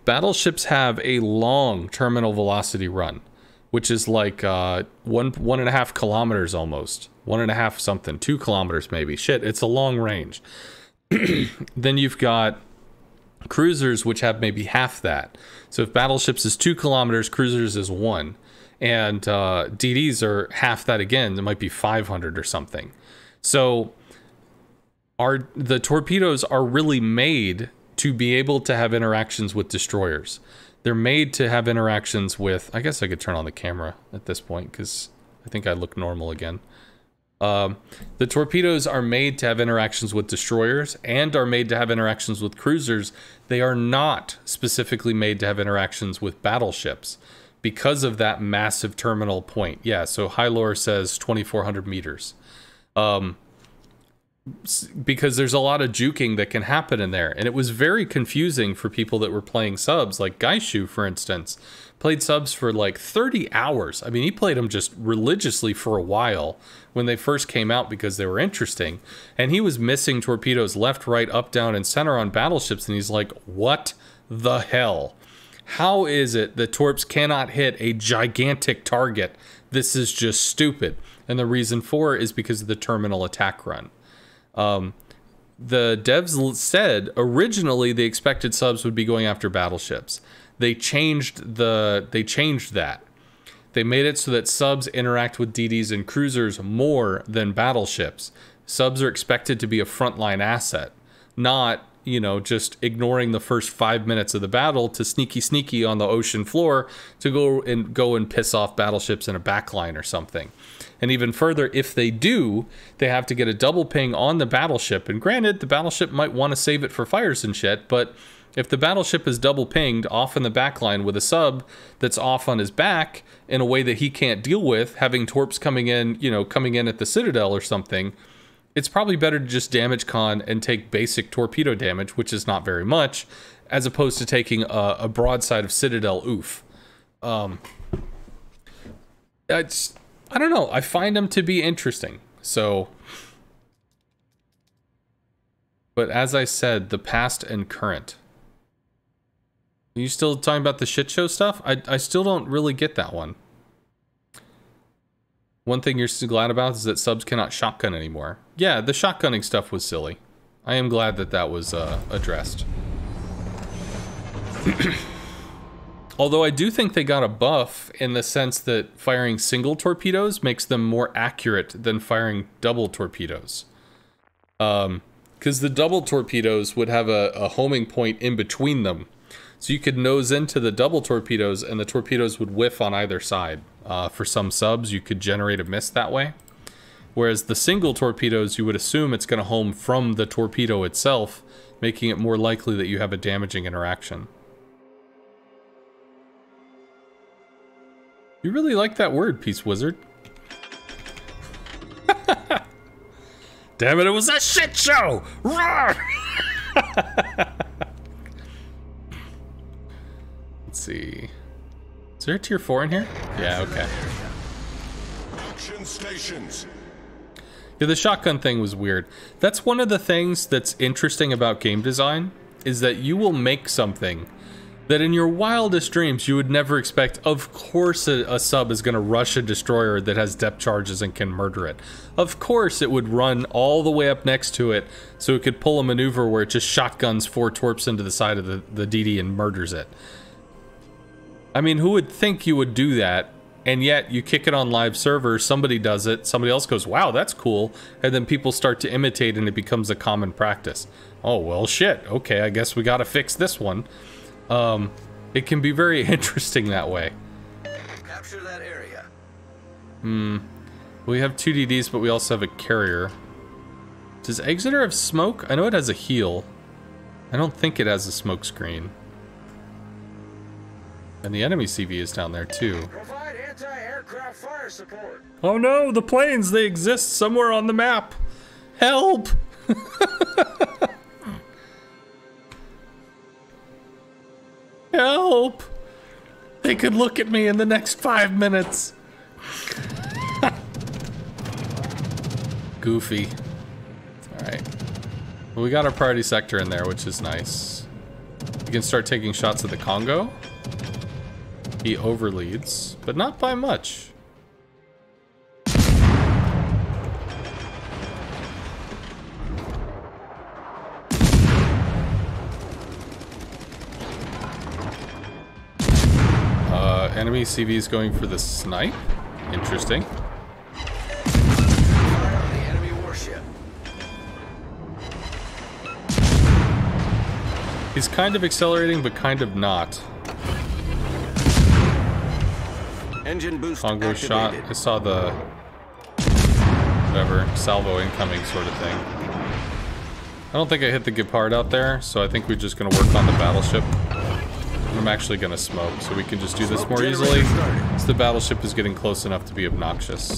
battleships have a long terminal velocity run, which is like 1.5 kilometers almost. 1.5 something, 2 kilometers maybe. Shit, it's a long range. Then you've got cruisers, which have maybe half that. So if battleships is 2 kilometers, cruisers is 1. And DDs are half that again. It might be 500 or something. So the torpedoes are really made to be able to have interactions with destroyers. They're made to have interactions with... I guess I could turn on the camera at this point, because I think I look normal again. The torpedoes are made to have interactions with destroyers and are made to have interactions with cruisers. They are not specifically made to have interactions with battleships because of that massive terminal point. Yeah, so Hylor says 2,400 meters. Because there's a lot of juking that can happen in there. And it was very confusing for people that were playing subs, like Gaishu, for instance. Played subs for like 30 hours. I mean, he played them just religiously for a while when they first came out because they were interesting. And he was missing torpedoes left, right, up, down, and center on battleships. And he's like, what the hell? How is it that torps cannot hit a gigantic target? This is just stupid. And the reason for it is because of the terminal attack run. The devs said originally they expected subs would be going after battleships. They changed that. They made it so that subs interact with DDs and cruisers more than battleships. Subs are expected to be a frontline asset, not, you know, just ignoring the first 5 minutes of the battle to sneaky on the ocean floor to go and piss off battleships in a backline or something. And even further, if they do, they have to get a double ping on the battleship. And granted, the battleship might want to save it for fires and shit, but if the battleship is double pinged off in the backline with a sub that's off on his back in a way that he can't deal with, having torps coming in at the Citadel or something, it's probably better to just damage con and take basic torpedo damage, which is not very much, as opposed to taking a broadside of Citadel oof. I don't know. I find them to be interesting. So, but as I said, the past and current. Are you still talking about the shit show stuff? I still don't really get that one. One thing you're still glad about is that subs cannot shotgun anymore. Yeah, the shotgunning stuff was silly. I am glad that that was addressed. Although I do think they got a buff in the sense that firing single torpedoes makes them more accurate than firing double torpedoes. Because the double torpedoes would have a homing point in between them. So you could nose into the double torpedoes and the torpedoes would whiff on either side. For some subs, you could generate a miss that way. Whereas the single torpedoes, you would assume it's going to home from the torpedo itself, making it more likely that you have a damaging interaction. You really like that word, Peace Wizard. Damn it, it was a shit show! Roar! Let's see. Is there a tier 4 in here? Yeah, okay. Action stations. Yeah, the shotgun thing was weird. That's one of the things that's interesting about game design, is that you will make something that in your wildest dreams you would never expect. Of course a sub is going to rush a destroyer that has depth charges and can murder it. Of course it would run all the way up next to it so it could pull a maneuver where it just shotguns 4 torps into the side of the DD and murders it. I mean, who would think you would do that? And yet you kick it on live servers, somebody does it, somebody else goes, wow, that's cool, and then people start to imitate and it becomes a common practice. Oh, well, shit, okay, I guess we gotta fix this one. It can be very interesting that way. Capture that area. We have 2 DDs, but we also have a carrier. Does Exeter have smoke? I know it has a heal. I don't think it has a smoke screen. And the enemy CV is down there too. Provide anti-aircraft fire support. Oh no, the planes, they exist somewhere on the map. Help! Help! They could look at me in the next 5 minutes. Goofy. Alright. Well, we got our priority sector in there, which is nice. We can start taking shots at the Congo. He overleads, but not by much. Enemy CV is going for the snipe. Interesting. Fire on the enemy warship. He's kind of accelerating, but kind of not. Engine boost Congo activated. shot. I saw the whatever salvo incoming sort of thing. I don't think I hit the Gepard out there, so I think we're just gonna work on the battleship. I'm actually gonna smoke, so we can just do this more easily. So the battleship is getting close enough to be obnoxious.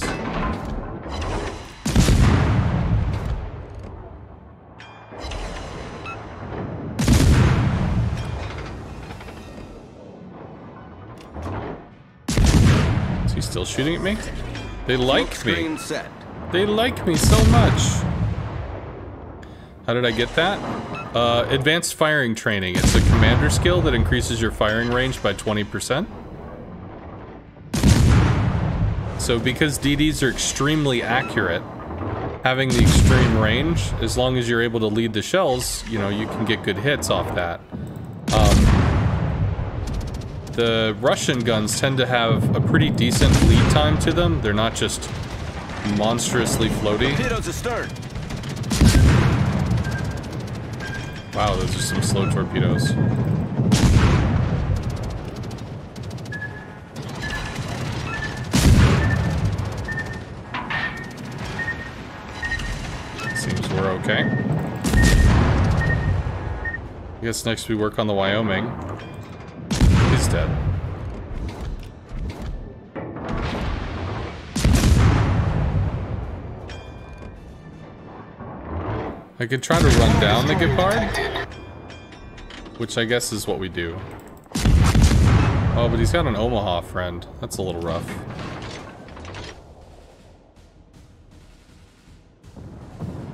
Is he still shooting at me? They like me. Screen set. They like me so much. How did I get that? Advanced firing training. It's a commander skill that increases your firing range by 20%. So because DDs are extremely accurate, having the extreme range, as long as you're able to lead the shells, you know, you can get good hits off that. The Russian guns tend to have a pretty decent lead time to them. They're not just monstrously floaty. Torpedoes astern. Wow, those are some slow torpedoes. Seems we're okay. I guess next we work on the Wyoming. He's dead. I could try to run down the Gepard, which I guess is what we do. Oh, but he's got an Omaha friend. That's a little rough.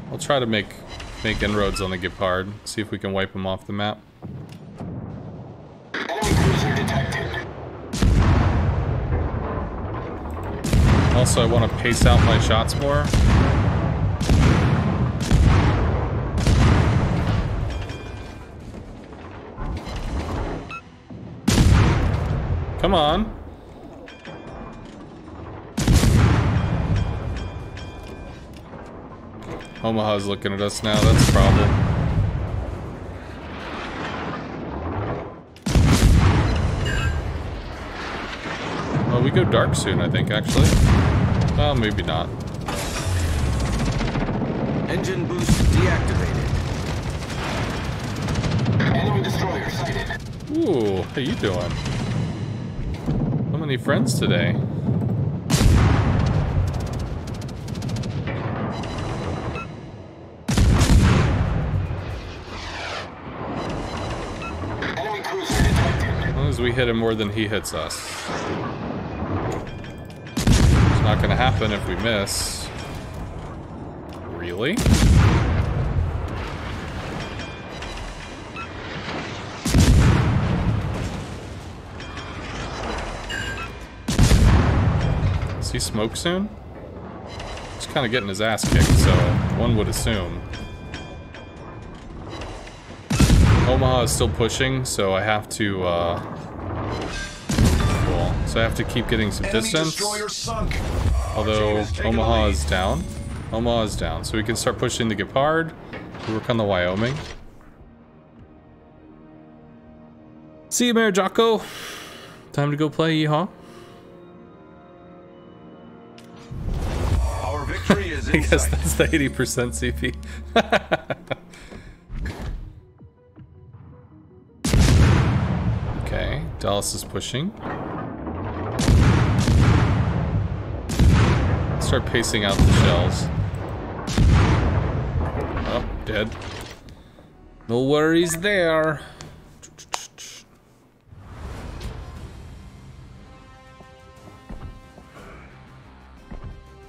I'll try to make inroads on the Gepard, see if we can wipe him off the map. Enemy cruiser detected. Also, I want to pace out my shots more. Come on. Omaha's looking at us now, that's a problem. Well, we go dark soon, I think, actually. Well, maybe not. Engine boost deactivated. Enemy destroyer sighted. Ooh, how you doing? So many friends today. Because we hit him more than he hits us. It's not gonna happen if we miss. Really? Does he smoke soon? He's kind of getting his ass kicked, so one would assume. Omaha is still pushing, so I have to, cool. So I have to keep getting some distance. Although Omaha is down. Omaha is down, so we can start pushing the Gepard. Work on the Wyoming. See you, Mayor Jocko. Time to go play, yeehaw. Our victory is I in guess sight. that's the 80% CP. Okay, Dallas is pushing. Start pacing out the shells. Oh, dead. No worries there.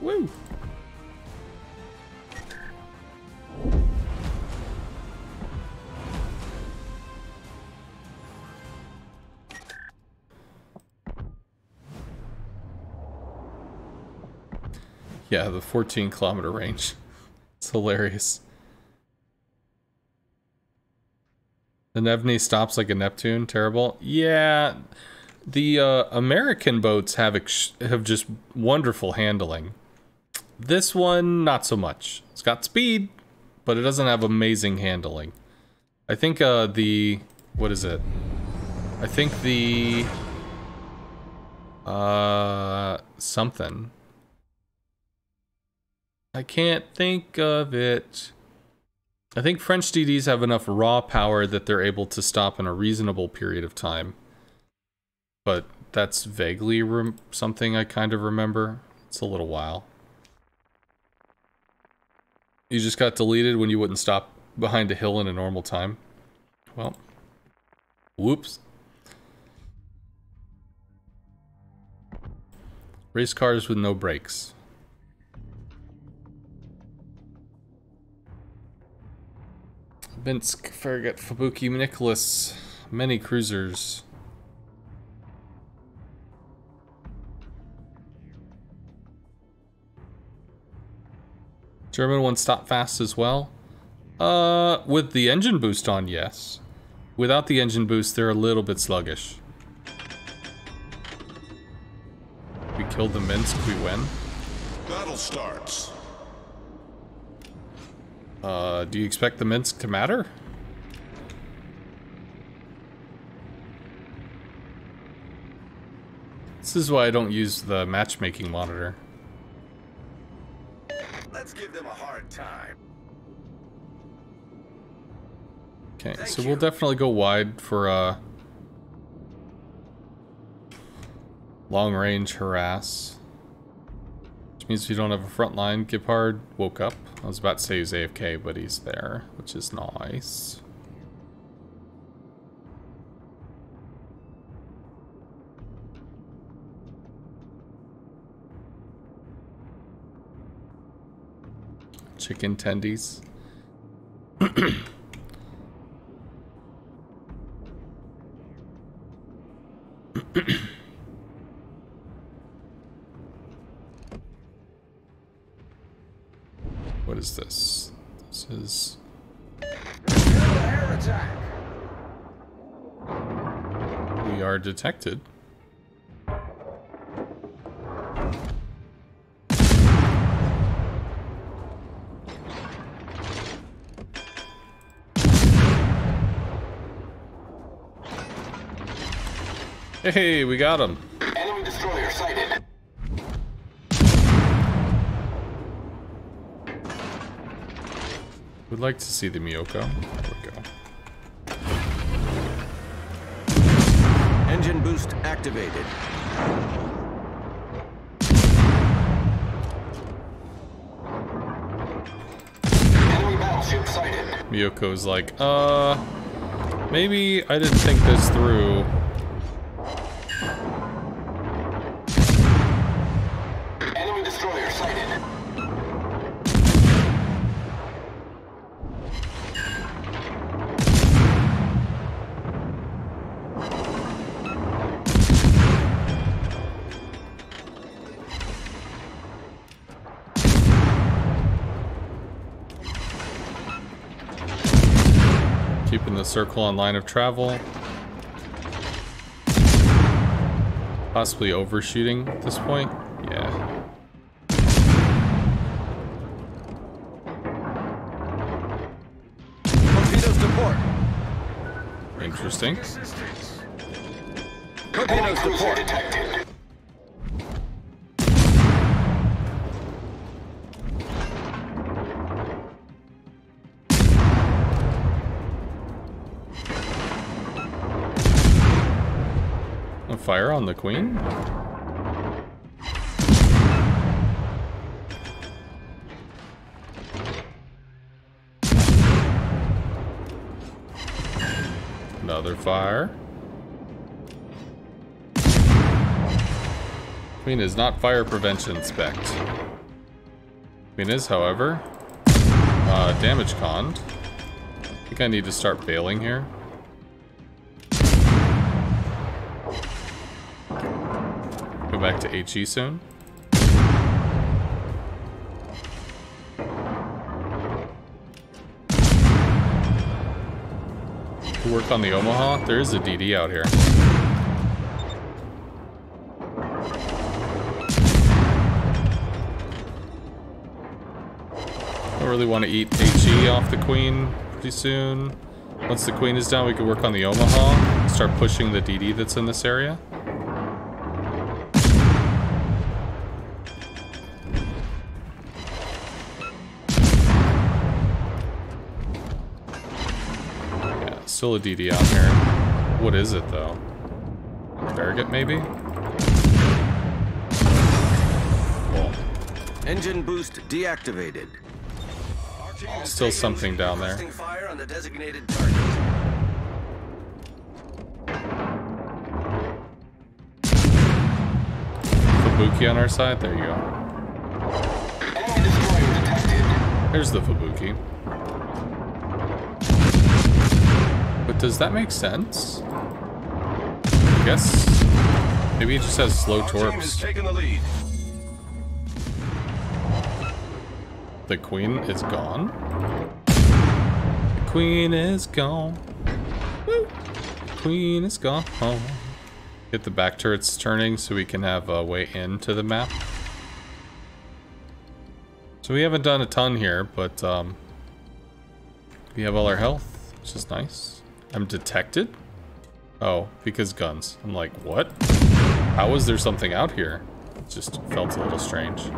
Woo! Yeah, the 14-kilometer range. It's hilarious. The Gnevny stops like a Neptune. Terrible. Yeah, the American boats have just wonderful handling. This one, not so much. It's got speed, but it doesn't have amazing handling. I think the... what is it? I think the... something. I can't think of it. I think French DDs have enough raw power that they're able to stop in a reasonable period of time. But that's vaguely something I kind of remember. It's a little while. You just got deleted when you wouldn't stop behind a hill in a normal time. Well, whoops. Race cars with no brakes. Minsk, Farragut, Fubuki, Nicholas, many cruisers. German one stop fast as well. With the engine boost on, yes. Without the engine boost, they're a little bit sluggish. We killed the Minsk, we win. Battle starts. Do you expect the Minsk to matter? This is why I don't use the matchmaking monitor. Let's give them a hard time. Okay, Thank so you. we'll definitely go wide for long range harass. Which means we don't have a front line. Gepard woke up. I was about to say he's AFK, but he's there, which is nice. Chicken tendies. What is this? This is... Air attack. We are detected. Hey, we got him. Enemy destroyer sighted. Would like to see the Miyoko. There we go. Engine boost activated. Enemy battleship Miyoko's like, maybe I didn't think this through. circle on line of travel. Possibly overshooting at this point. Yeah. Torpedoes to port. Interesting. Assistance. Torpedoes to port. Detected. A fire on the Queen? Another fire. Queen is not fire prevention spec. Queen is, however, damage conned. I think I need to start bailing here. Go back to HE soon. Work on the Omaha. There is a DD out here. I really want to eat HE off the Queen pretty soon. Once the Queen is down, we can work on the Omaha. Start pushing the DD that's in this area. Still a DD out here. What is it, though? Farragut, maybe? Cool. Engine boost deactivated. Our team is Still taking something lead. down there. Requesting fire on the designated target. Fubuki on our side? There you go. Enemy destroyer detected. There's the Fubuki. But does that make sense? I guess maybe it just has slow Our team is torps. taking the lead. The Queen is gone. The Queen is gone. Woo. Queen is gone. Get the back turrets turning so we can have a way into the map. So we haven't done a ton here, but we have all our health, which is nice. I'm detected? Oh, because guns. I'm like, what? How is there something out here? It just felt a little strange.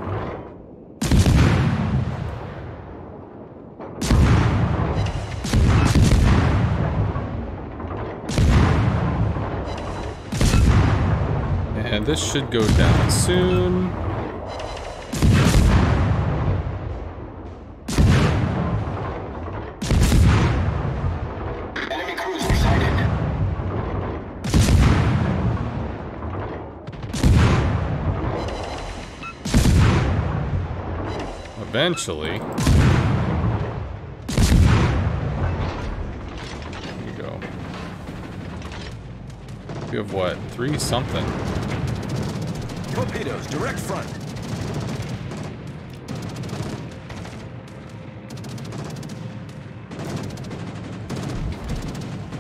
And this should go down soon. Enemy cruiser sighted. Eventually. There you go. You have what? 3 something. Torpedoes, direct front.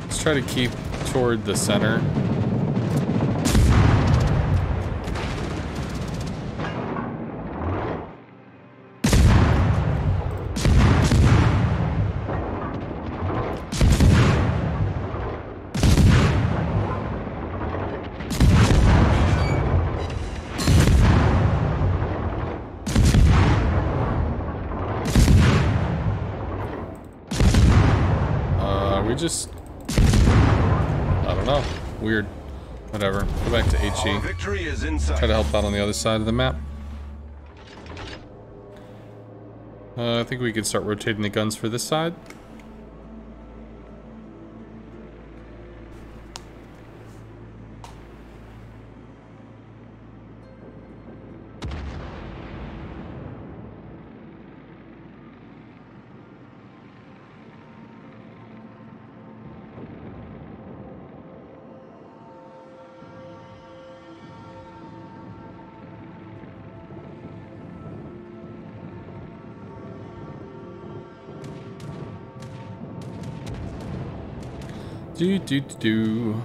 Let's try to keep toward the center. Just, I don't know, weird. Whatever. Go back to Our HE. victory is in sight. Try to help out on the other side of the map. I think we could start rotating the guns for this side. Do.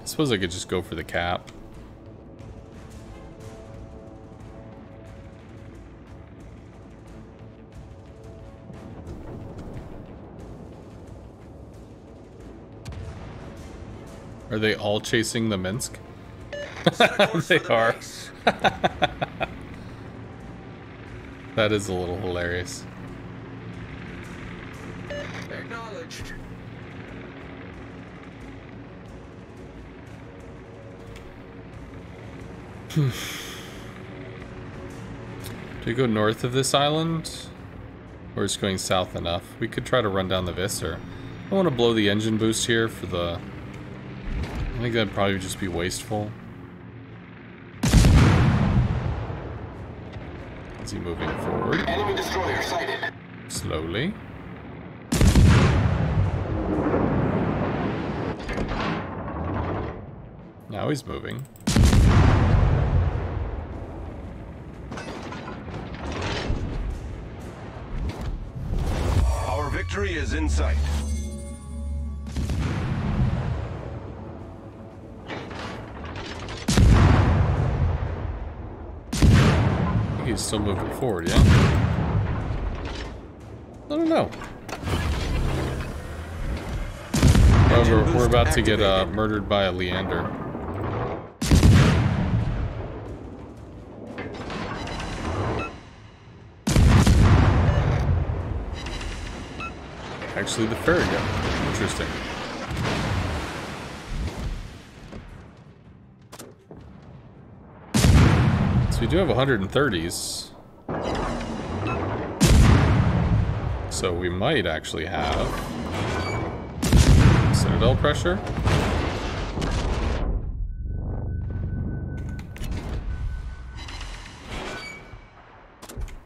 I suppose I could just go for the cap. Are they all chasing the Minsk? They are. That is a little hilarious. Acknowledged. Do we go north of this island? Or is going south enough? We could try to run down the Visser. I want to blow the engine boost here for the... I think that'd probably just be wasteful. Is he moving forward? Enemy destroyer sighted. Slowly. Now he's moving. Our victory is in sight. I think he's still moving forward, yeah? I don't know. Oh, we're about to get murdered by a Leander. Actually, the Farragut. Interesting. So we do have 130s. So we might actually have Citadel pressure.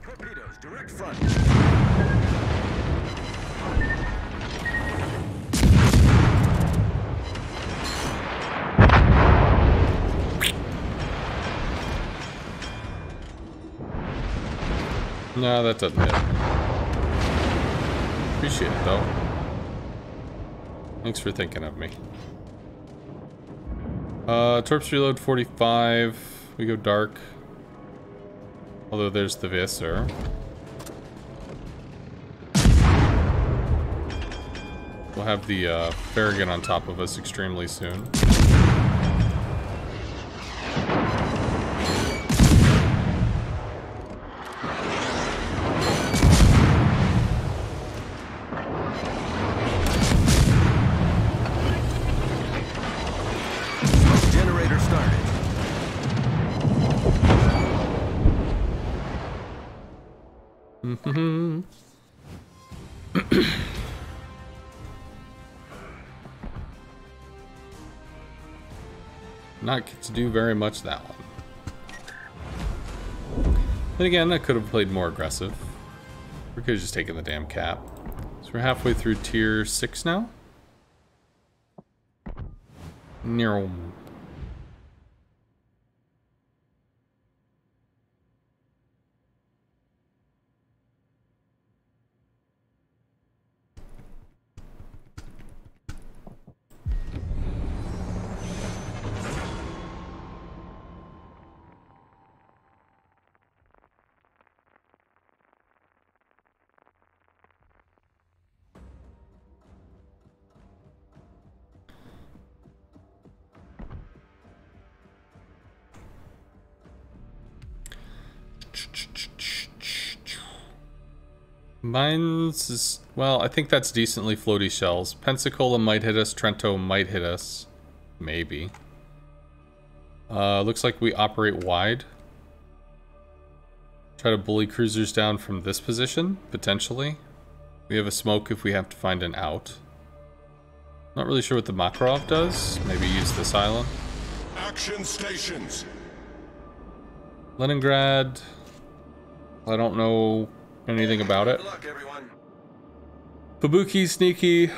Torpedoes, direct front. No, that doesn't hit. Appreciate it, though. Thanks for thinking of me. Torps reload 45. We go dark. Although there's the Visser. We'll have the Farragut on top of us extremely soon. Generator started. Not get to do very much that one. Then again, I could have played more aggressive. We could have just taken the damn cap. So we're halfway through tier 6 now. No. Mine's is, well, I think that's decently floaty shells. Pensacola might hit us, Trento might hit us. Maybe. Looks like we operate wide. Try to bully cruisers down from this position, potentially. We have a smoke if we have to find an out. Not really sure what the Makarov does. Maybe use this island. Action stations. Leningrad. I don't know anything about it. Good luck, everyone. Pabuki, sneaky.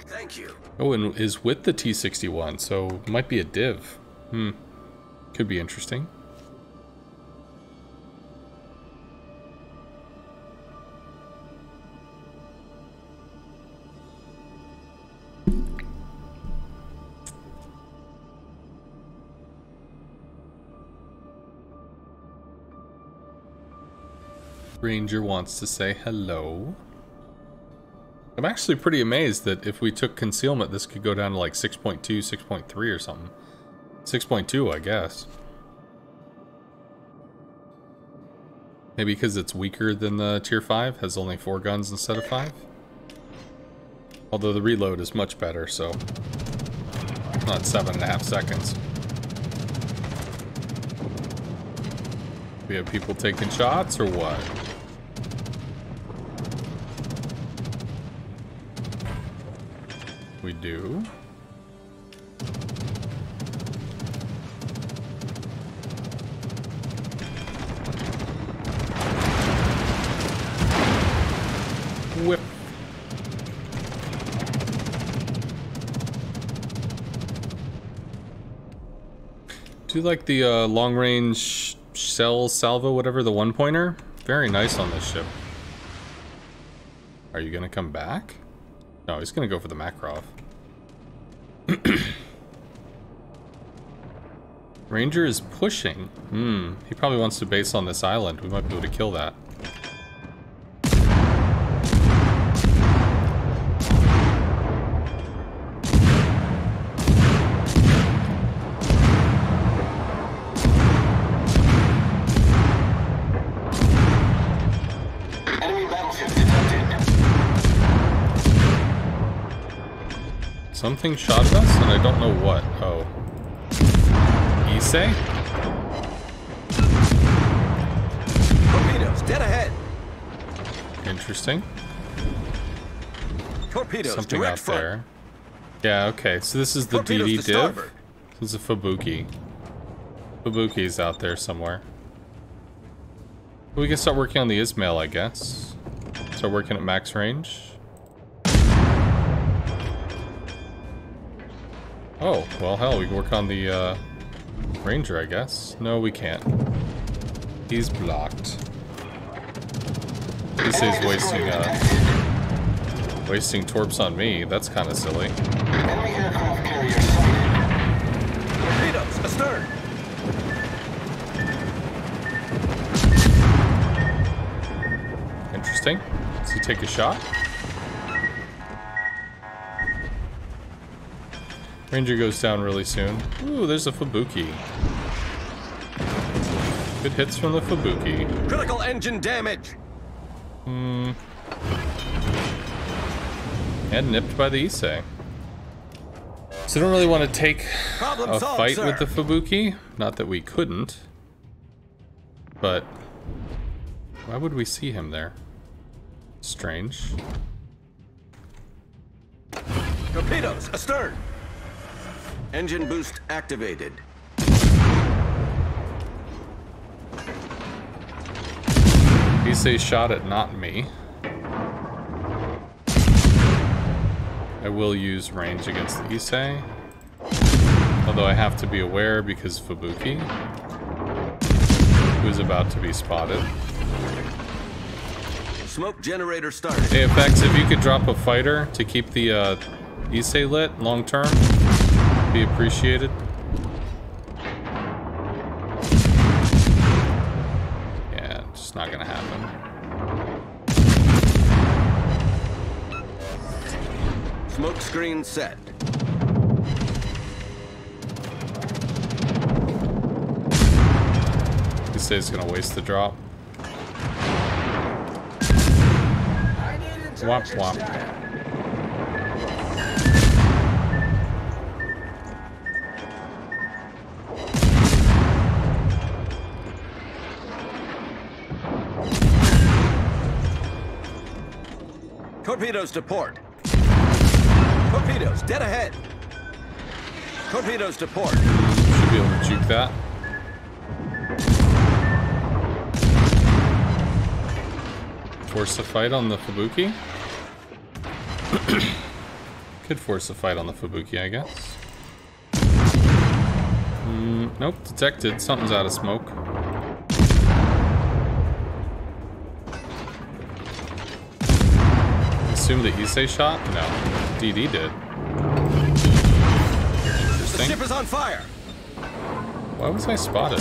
Thank you. Oh, and is with the T-61, so might be a div. Could be interesting. Ranger wants to say hello. I'm actually pretty amazed that if we took concealment, this could go down to like 6.2, 6.3 or something. 6.2, I guess. Maybe because it's weaker than the tier 5, has only 4 guns instead of 5. Although the reload is much better, so not 7.5 seconds. We have people taking shots or what? We do. Whip. Do you like the long range shell salvo, whatever, the 1-pointer? Very nice on this ship. Are you gonna come back? No, he's gonna go for the Makarov. Ranger is pushing. He probably wants to base on this island. We might be able to kill that. Something shot at us, and I don't know what. Oh. Issei? Torpedoes, dead ahead. Interesting. Torpedoes, something direct out front. there. Yeah, okay. So this is the Torpedoes DD to div. starboard. This is a Fubuki. Fubuki's out there somewhere. We can start working on the Ismail, I guess. Start working at max range. Oh, well, hell, we can work on the Ranger, I guess. No, we can't. He's blocked. He says wasting torps on me. That's kind of silly. Enemy aircraft carrier sighted. Torpedoes, astern. Interesting. Does he take a shot? Ranger goes down really soon. Ooh, there's a Fubuki. Good hits from the Fubuki. Critical engine damage. And nipped by the Issei. So I don't really want to take Problem a solved, fight sir. with the Fubuki. Not that we couldn't. But why would we see him there? Strange. Torpedoes, astern. Engine boost activated. Issei shot at not me. I will use range against the Issei. Although I have to be aware because Fubuki, who's about to be spotted. Smoke generator started. Hey, effects, if you could drop a fighter to keep the Issei lit long term, be appreciated. Yeah, just not gonna happen. Smoke screen set. Issei's gonna waste the drop. Womp womp. Torpedoes to port. Torpedoes, dead ahead. Torpedoes to port. Should be able to juke that. Force a fight on the Fubuki. Could force a fight on the Fubuki, I guess. Nope, detected. Something's out of smoke. Assume the Issei shot? No. DD did. The Interesting. ship is on fire. Why was I spotted?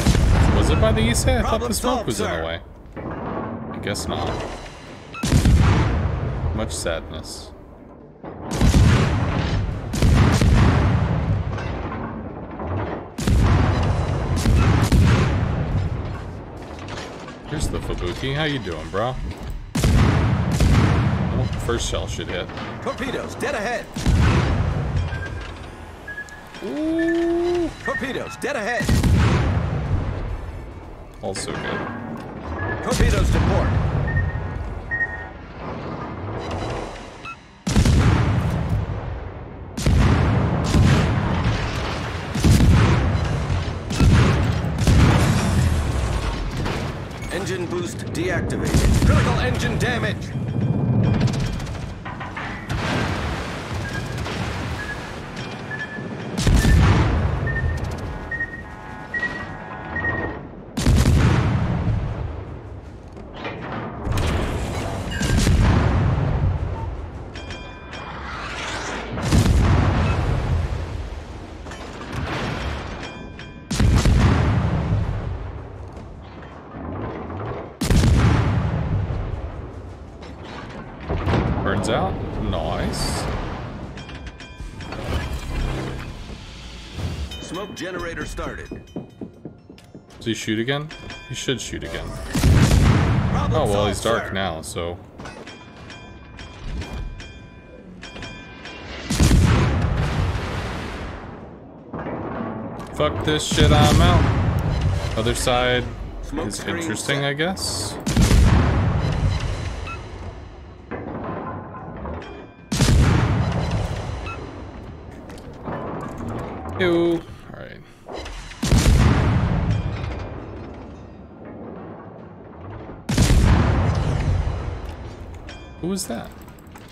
Was it by the Issei? I thought Problem the smoke solved, was in sir. the way. I guess not. Much sadness. Here's the Fubuki. How you doing, bro? Oh, first shell should hit. Torpedoes, dead ahead. Ooh. Torpedoes, dead ahead. Also good. Torpedoes to port. Engine boost deactivated. Critical engine damage. Burns out. Nice. Smoke generator started. Does he shoot again? He should shoot again. Problem Oh, well, solved, he's dark sir. now, so... Fuck this shit, I'm out. Other side Smoke is screen interesting, set. I guess. Ew. Alright. Who was that?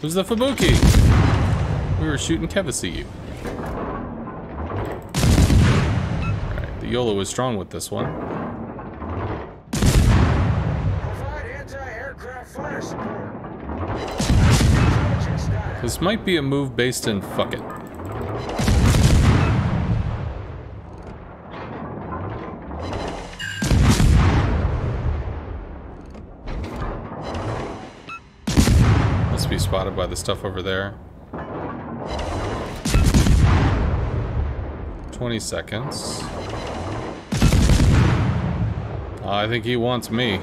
Who's the Fubuki? We were shooting Kevasi. Alright, the YOLO is strong with this one. Provide anti-aircraft fire support. Intelligence status. This might be a move based in fuck it. Must be spotted by the stuff over there. 20 seconds. I think he wants me.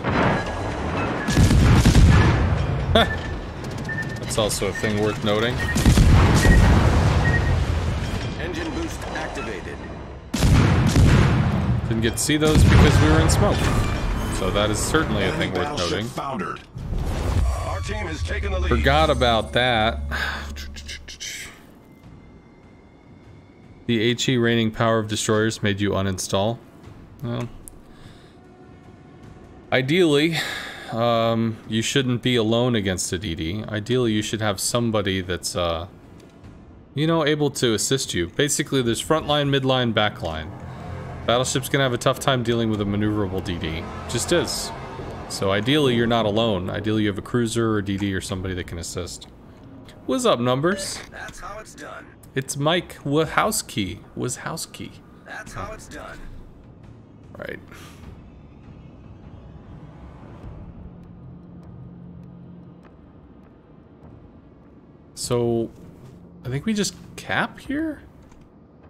That's also a thing worth noting. Engine boost activated. Didn't get to see those because we were in smoke. So that is certainly a thing worth Battleship noting. foundered. Our team has taken the lead. Forgot about that. The HE reigning power of destroyers made you uninstall. Well, ideally, you shouldn't be alone against a DD. Ideally, you should have somebody that's, you know, able to assist you. Basically, there's front line, mid line, back line. Battleship's gonna have a tough time dealing with a maneuverable DD. Just is. So ideally, you're not alone. Ideally, you have a cruiser or DD or somebody that can assist. What's up, numbers? That's how it's done. It's Mike Wazowski. Wazowski. That's how it's done. Right. So, I think we just cap here?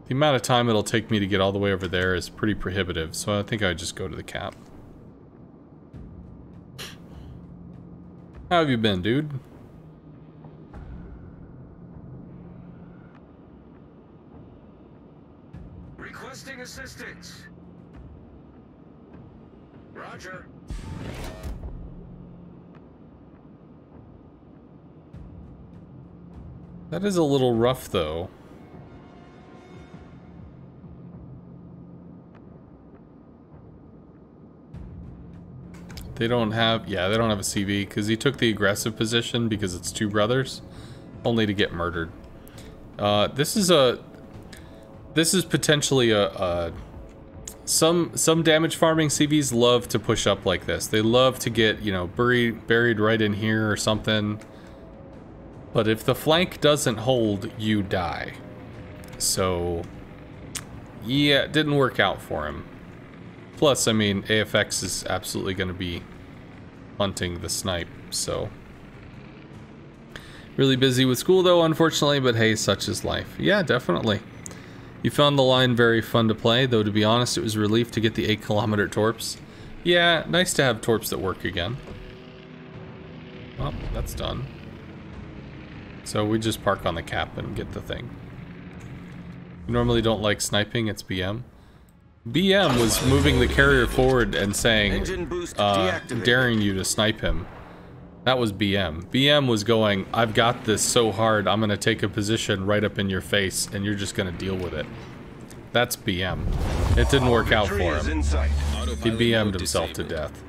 The amount of time it'll take me to get all the way over there is pretty prohibitive, so I think I'd just go to the cap. How have you been, dude? Requesting assistance. Roger. That is a little rough, though. They don't have, yeah, they don't have a CV, because he took the aggressive position because it's two brothers, only to get murdered. This is potentially some damage farming CVs love to push up like this. They love to get, you know, buried right in here or something. But if the flank doesn't hold, you die. So, yeah, it didn't work out for him. Plus, I mean, AFX is absolutely going to be hunting the snipe, so. Really busy with school though, unfortunately, but hey, such is life. Yeah, definitely. You found the line very fun to play, though to be honest, it was a relief to get the 8-kilometer torps. Yeah, nice to have torps that work again. Well, that's done. So we just park on the cap and get the thing. You normally don't like sniping, it's BM. BM was moving the carrier forward and saying, daring you to snipe him. That was BM. BM was going, I've got this so hard, I'm gonna take a position right up in your face and you're just gonna deal with it. That's BM. It didn't work out for him. He BM'd himself to death.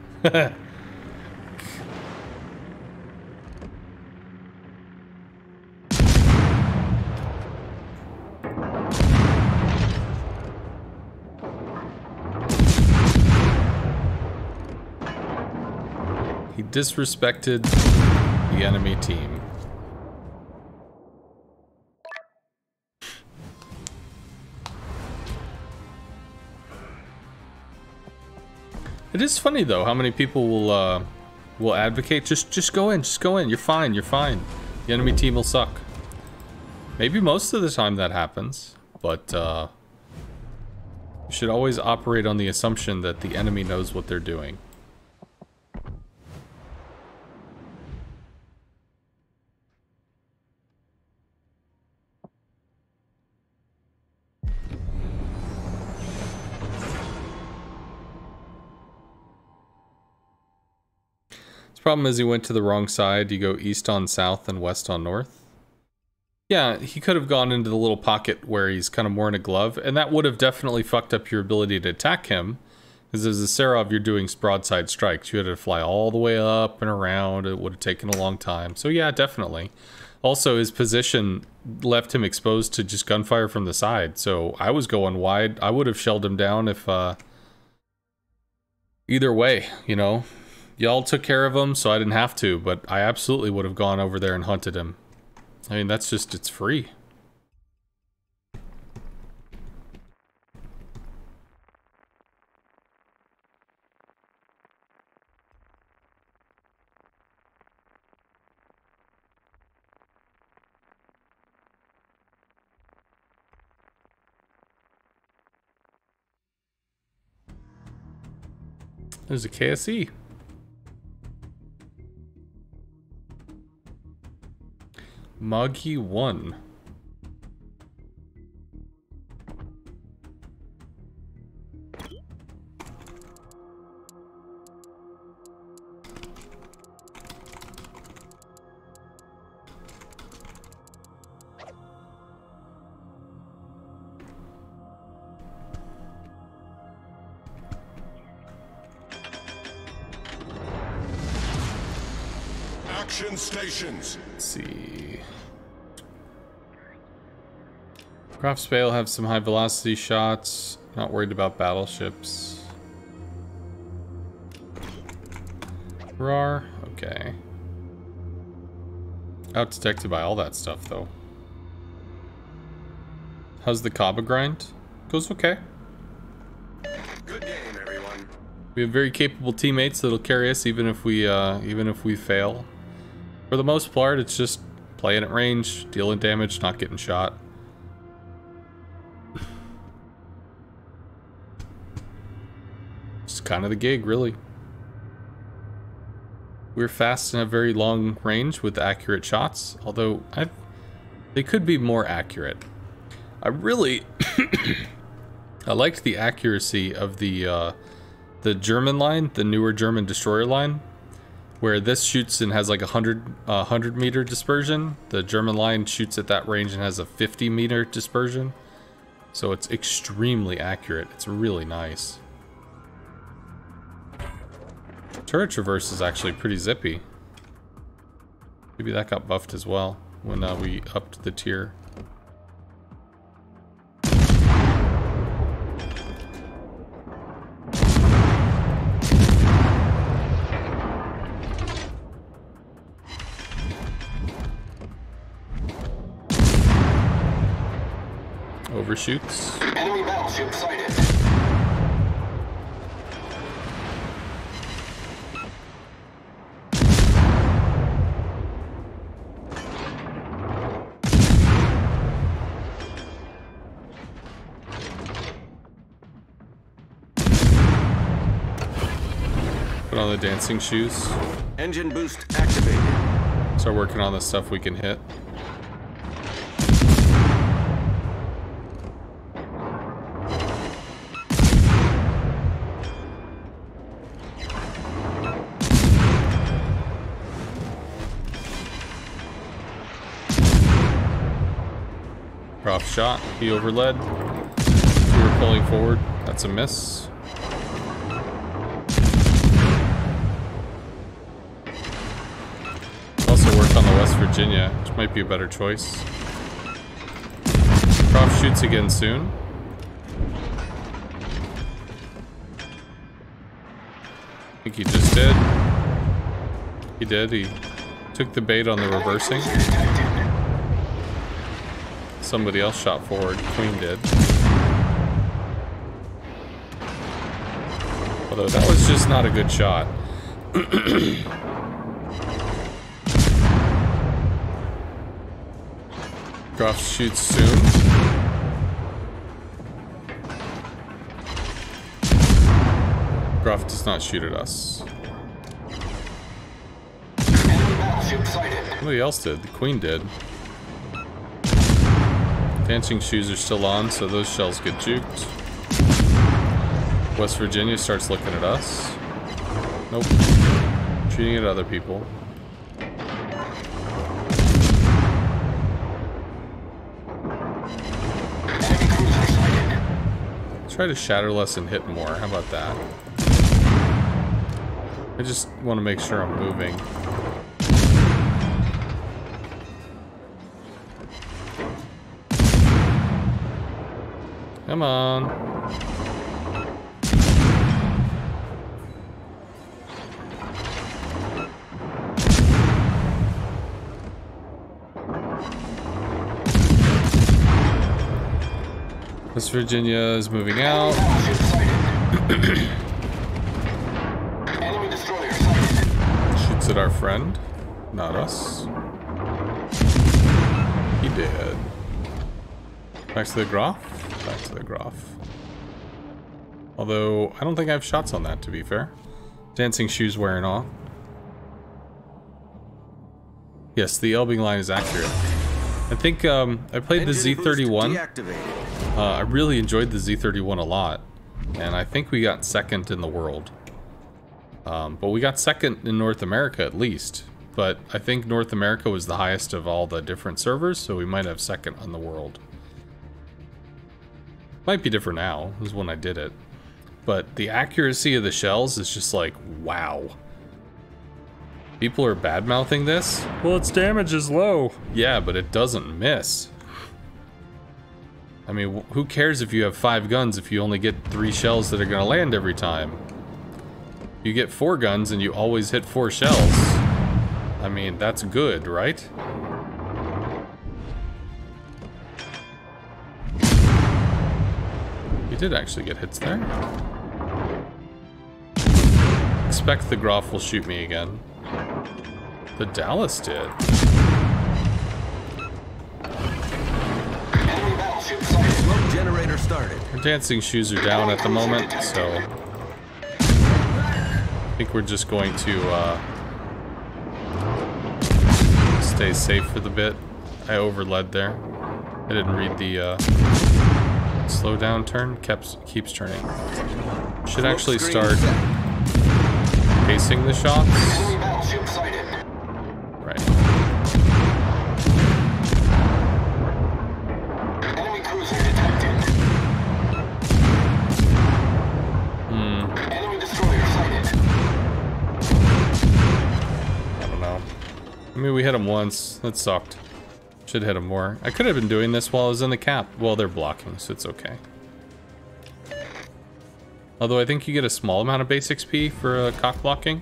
He disrespected the enemy team. It is funny though how many people will advocate just go in, you're fine, the enemy team will suck. Maybe most of the time that happens, but you should always operate on the assumption that the enemy knows what they're doing. Problem is he went to the wrong side. You go east on south and west on north. Yeah, he could have gone into the little pocket where he's kind of more in a glove, and that would have definitely fucked up your ability to attack him. Because as a Serov, you're doing broadside strikes. You had to fly all the way up and around. It would have taken a long time. So yeah, definitely. Also, his position left him exposed to just gunfire from the side. So I was going wide. I would have shelled him down if... either way, you know. Y'all took care of him, so I didn't have to, but I absolutely would have gone over there and hunted him. I mean, that's just, it's free. There's a KSE. Moggy 1. Action stations. Let's see. Crafts Bay will have some high velocity shots. Not worried about battleships. Rar, okay. Out detected by all that stuff though. How's the Khaba grind? Goes okay. Good game, everyone. We have very capable teammates that'll carry us even if we fail. For the most part, it's just playing at range, dealing damage, not getting shot. It's kind of the gig, really. We're fast and have very long range with accurate shots, although they could be more accurate. I really I liked the accuracy of the German line, the newer German destroyer line, where this shoots and has like 100 meter dispersion. The German line shoots at that range and has a 50 meter dispersion, so it's extremely accurate. It's really nice. Turret traverse is actually pretty zippy. Maybe that got buffed as well when we upped the tier. Overshoots. Enemy battleship sighted. dancing shoes. Engine boost activated. Start working on the stuff we can hit. Rough shot. He overled. We were pulling forward. That's a miss. Also work on the West Virginia, which might be a better choice. Prof shoots again soon. I think he just did. He did. He took the bait on the reversing. Somebody else shot forward. Queen did. Although that was just not a good shot. Groff shoots soon. Groff does not shoot at us. Somebody else did. The Queen did. Dancing shoes are still on, so those shells get juked. West Virginia starts looking at us. Nope. Shooting at other people. Try to shatter less and hit more. How about that? I just want to make sure I'm moving. Come on. West Virginia is moving out. Shoots at our friend, not us. He did. Back to the Groff. Back to the Groff. Although, I don't think I have shots on that, to be fair. Dancing shoes wearing off. Yes, the Elbing line is accurate. I think I played the Z31. I really enjoyed the Z31 a lot. And I think we got second in the world. But we got second in North America at least. But I think North America was the highest of all the different servers, so we might have second on the world. Might be different now, is when I did it. But the accuracy of the shells is just like, wow. People are bad-mouthing this? Well, its damage is low. Yeah, but it doesn't miss. I mean, who cares if you have 5 guns if you only get 3 shells that are gonna land every time? You get 4 guns and you always hit 4 shells. I mean, that's good, right? Did actually get hits there. Expect the Groff will shoot me again. The Dallas did. Smoke generator started. Our dancing shoes are down at the moment, so I think we're just going to stay safe for the bit. I overled there. I didn't read the slow down turn. Keeps turning. Should actually start pacing the shots. Right. Enemy cruiser detected. Enemy destroyer sighted. I don't know. I mean, we hit him once. That sucked. Should hit him more. I could have been doing this while I was in the cap. Well, they're blocking, so it's okay. Although I think you get a small amount of base XP for cock blocking.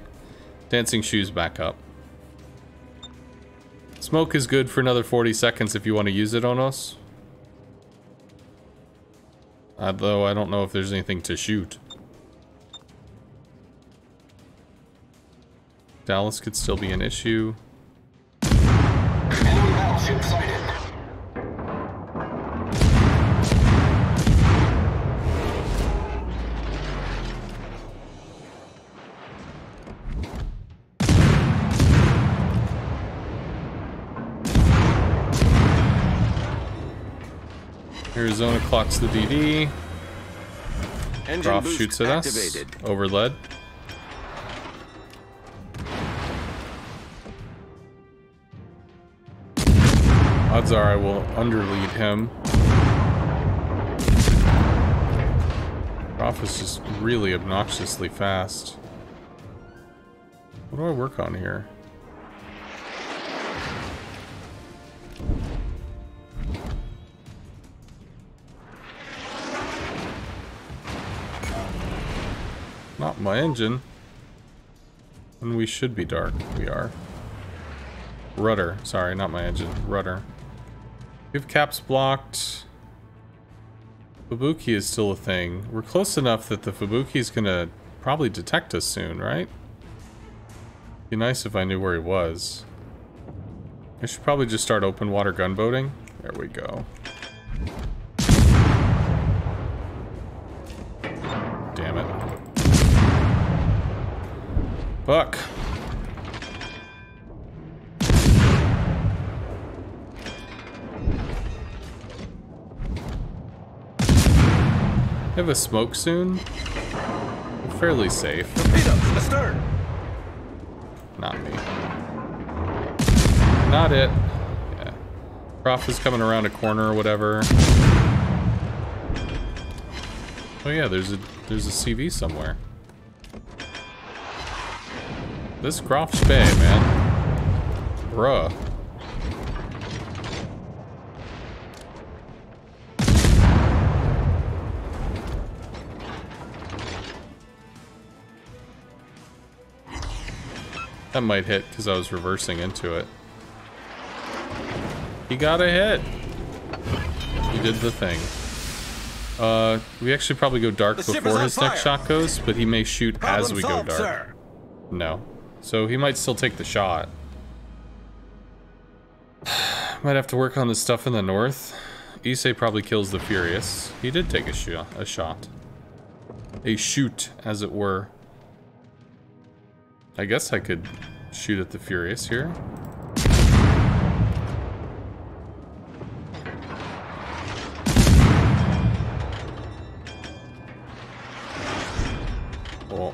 Dancing shoes back up. Smoke is good for another 40 seconds if you want to use it on us. Although I don't know if there's anything to shoot. Dallas could still be an issue. Enemy battleship sighted. Arizona clocks the DD. Engine Groff boost shoots at activated. us. Overlead. Odds are I will underlead him. Groff is just really obnoxiously fast. What do I work on here? Not my engine. And we should be dark. We are. Rudder. Sorry, not my engine. Rudder. We have caps blocked. Fubuki is still a thing. We're close enough that the Fubuki is gonna probably detect us soon, right? Be nice if I knew where he was. I should probably just start open water gunboating. There we go. Damn it. Fuck. Have a smoke soon? We're fairly safe. Torpedoes astern. Not me. Not it. Yeah. Prof is coming around a corner or whatever. Oh yeah, there's a CV somewhere. This Groff's Bay, man. Bruh. That might hit because I was reversing into it. He got a hit. He did the thing. We actually probably go dark before his next shot goes, but he may shoot as we go dark. Sir. No. So he might still take the shot. Might have to work on the stuff in the north. Issei probably kills the Furious. He did take a shot. A shoot, as it were. I guess I could shoot at the Furious here. Cool.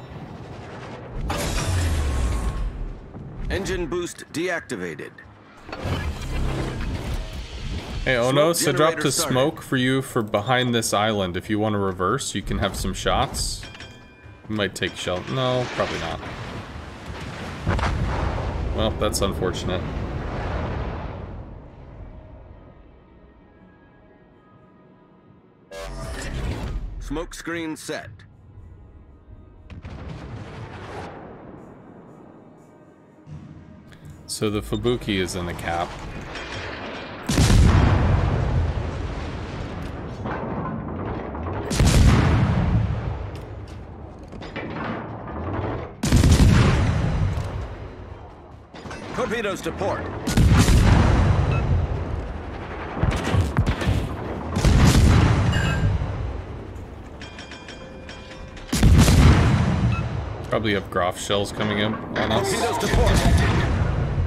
Engine boost deactivated. Hey, oh no, so drop generator the started. smoke for you for behind this island. If you want to reverse, you can have some shots. You might take shell. No, probably not. Well, that's unfortunate. Smoke screen set. So the Fubuki is in the cap. Torpedoes to port. Probably have Groff shells coming in on us. Torpedoes to port.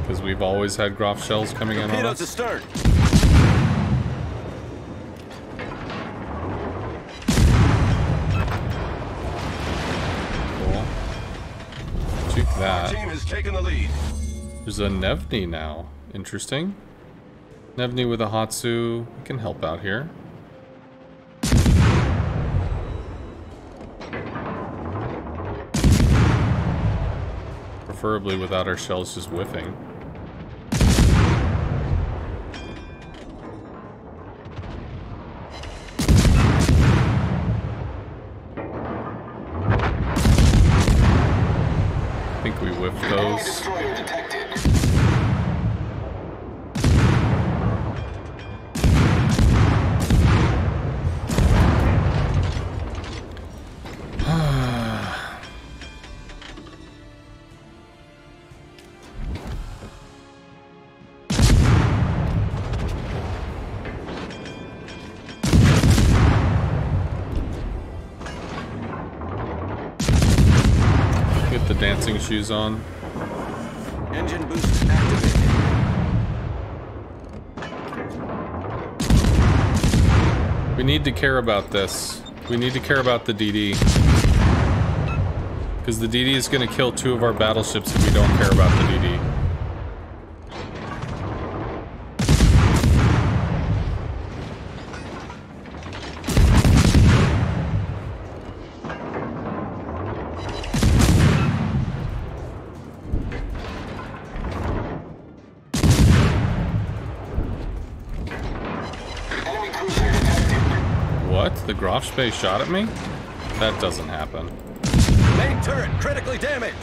Because we've always had Groff shells coming in on Torpedoes us. astern. Cool. Juke Our that. team has taken the lead. There's a Gnevny now. Interesting. Gnevny with a Hatsu. We can help out here. Preferably without our shells just whiffing. I think we whiffed Enemy those. destroyer detected. Get the dancing shoes on. Engine boost activated. We need to care about this. We need to care about the DD. Because the DD is going to kill 2 of our battleships if we don't care about the DD. Enemy cruiser detected. What? The Grofspeis shot at me? That doesn't happen. Main turret critically damaged.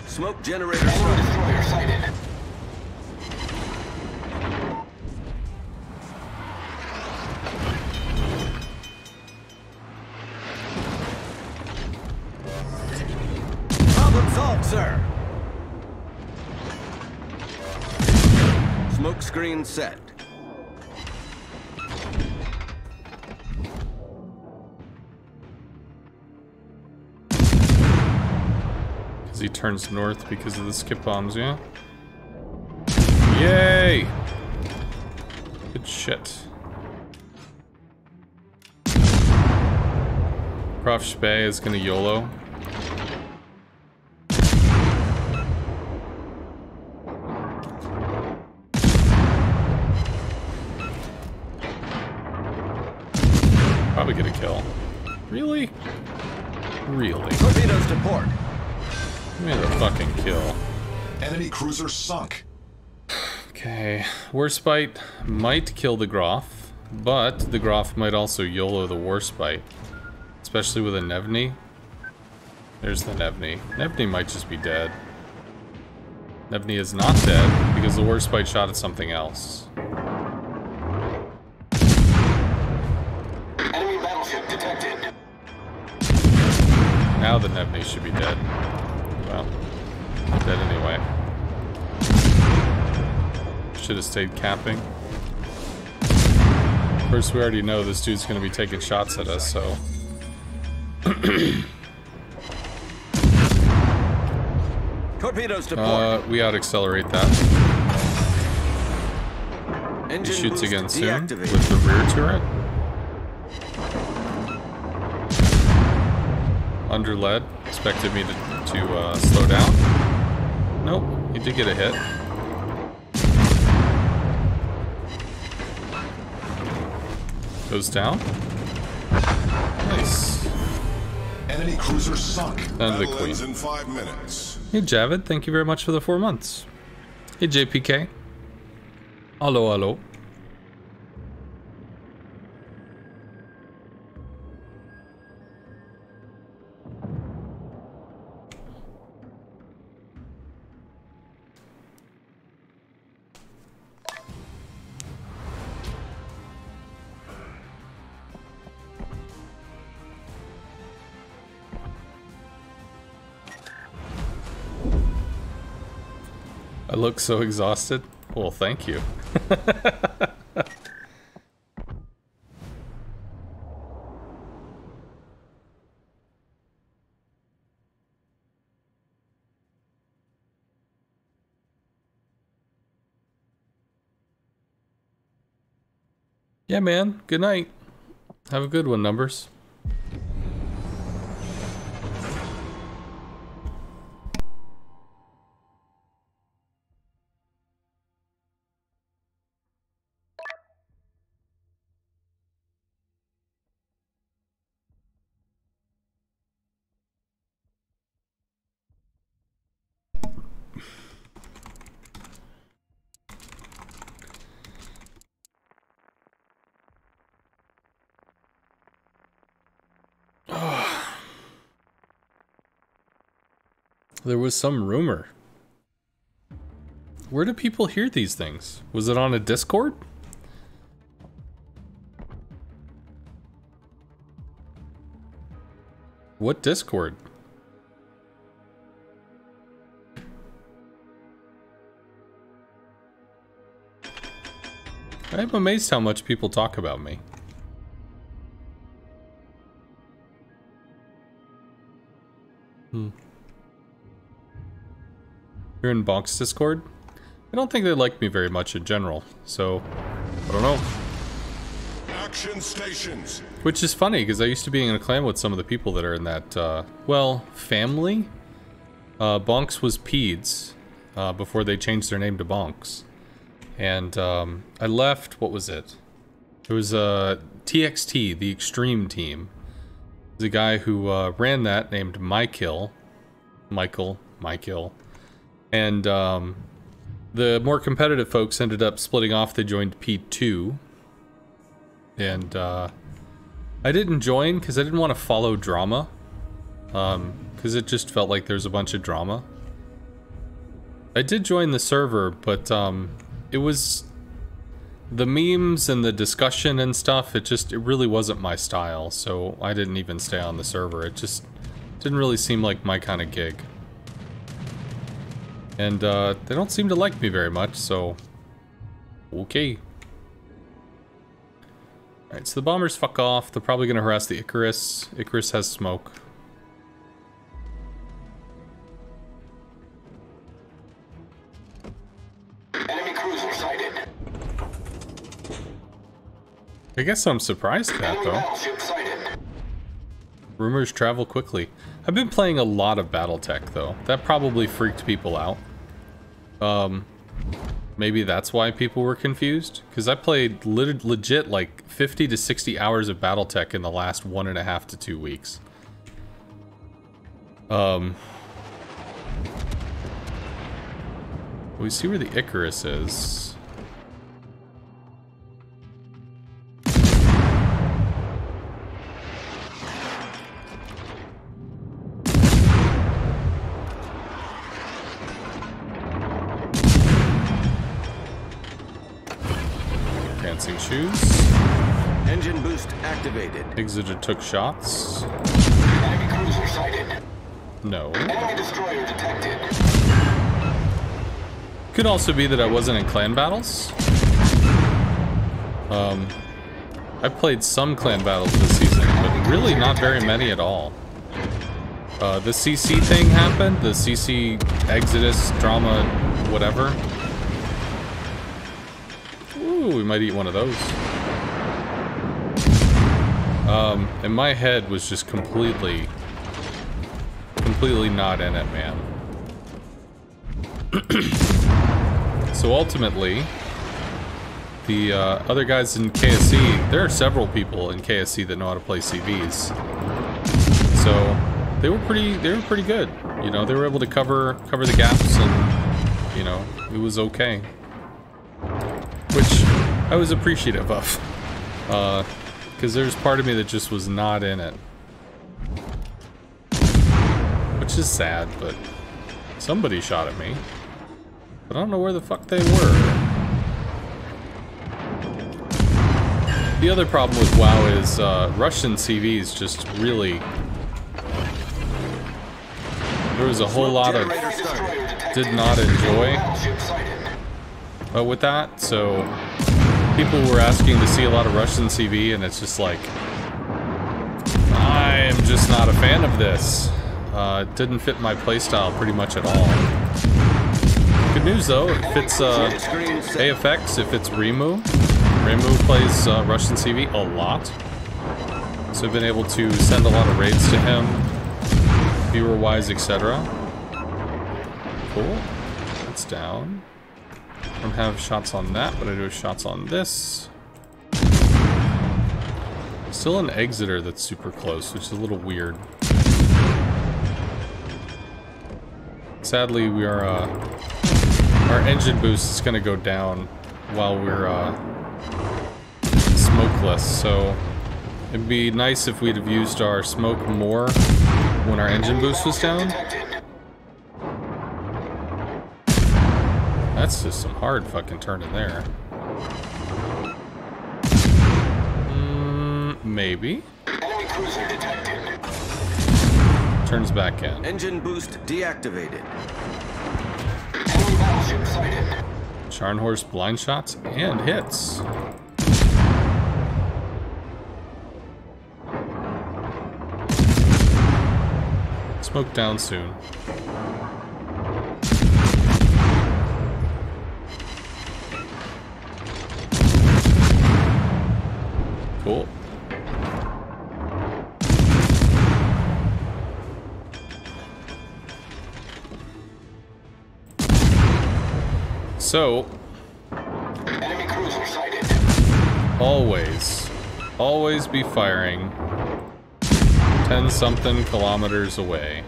Smoke generator Enemy struck. destroyer sighted. Problem solved, sir. Smoke screen set. Because he turns north because of the skip bombs, yeah? Yay! Good shit. Grofspeis is gonna YOLO. Probably get a kill. Really? Really? Torpedoes to port. Give me the fucking kill. Enemy cruiser sunk. Okay. Warspite might kill the Groff, but the Groff might also YOLO the Warspite. Especially with a Gnevny. There's the Gnevny. Gnevny might just be dead. Gnevny is not dead because the Warspite shot at something else. Enemy battleship detected. Now the Gnevny should be dead. Well, dead anyway. Should have stayed camping. Of course, we already know this dude's gonna be taking shots at us, so... Torpedoes to port. We out-accelerate that. He Engine shoots boost again soon deactivated. with the rear turret. Under lead. Expected me to slow down. Nope, he did get a hit. Goes down. Nice. Enemy cruiser sunk. And the Battle Queen. ends in 5 minutes. Hey Javid, thank you very much for the 4 months. Hey JPK. Hello, hello. I look so exhausted. Well, thank you. Yeah, man. Good night. Have a good one, Numbers. There was some rumor. Where do people hear these things? Was it on a Discord? What Discord? I'm amazed how much people talk about me. You're in Bonk's Discord? I don't think they like me very much in general, so I don't know. Action stations. Which is funny, because I used to be in a clan with some of the people that are in that, well, family. Bonks was Peds, before they changed their name to Bonks. And, I left, what was it? It was, TXT, the Extreme Team. There's a guy who, ran that named Michael. And, the more competitive folks ended up splitting off. They joined P2. And, I didn't join because I didn't want to follow drama. Because it just felt like there's a bunch of drama. I did join the server, but, it was... the memes and the discussion and stuff, it really wasn't my style, so I didn't even stay on the server. It just didn't really seem like my kind of gig. And, they don't seem to like me very much, so... okay. Alright, so the bombers fuck off. They're probably gonna harass the Icarus. Icarus has smoke. Enemy cruiser sighted. I guess I'm surprised at that, Enemy though. battleship sighted. Rumors travel quickly. I've been playing a lot of Battletech, though. That probably freaked people out. Maybe that's why people were confused. Because I played legit like 50 to 60 hours of Battletech in the last 1.5 to 2 weeks. We see where the Icarus is. Dancing shoes. Engine boost activated. Exeter took shots. Enemy cruiser sighted. No. Enemy destroyer detected. Could also be that I wasn't in clan battles. I played some clan battles this season, but really not very many at all. The CC thing happened, the CC Exodus drama, whatever. Ooh, we might eat one of those. And my head was just completely not in it, man. So ultimately, the other guys in KSC, there are several people in KSC that know how to play CVs. So they were pretty good. You know, they were able to cover the gaps, and you know, it was okay. Which I was appreciative of. Because there's part of me that just was not in it. Which is sad, but somebody shot at me. But I don't know where the fuck they were. The other problem with WoW is Russian CVs just really... There was a whole lot of... did not enjoy with that, so... People were asking to see a lot of Russian CV, and it's just like... I am just not a fan of this. It didn't fit my playstyle pretty much at all. Good news though, if it's AFX, if it's Remu plays Russian CV a lot. So I've been able to send a lot of raids to him, viewer-wise, etc. Cool. That's down. I don't have shots on that, but I do have shots on this. Still an Exeter that's super close, which is a little weird. Sadly, we are, our engine boost is gonna go down while we're, smokeless, so it'd be nice if we'd have used our smoke more when our engine boost was down. That's just some hard fucking turning there. Maybe. Enemy cruiser detected. Turns back in. Engine boost deactivated. Enemy battleship sighted. Scharnhorst blind shots and hits. Smoke down soon. Cool. So, Enemy cruiser sighted. always be firing 10-something kilometers away.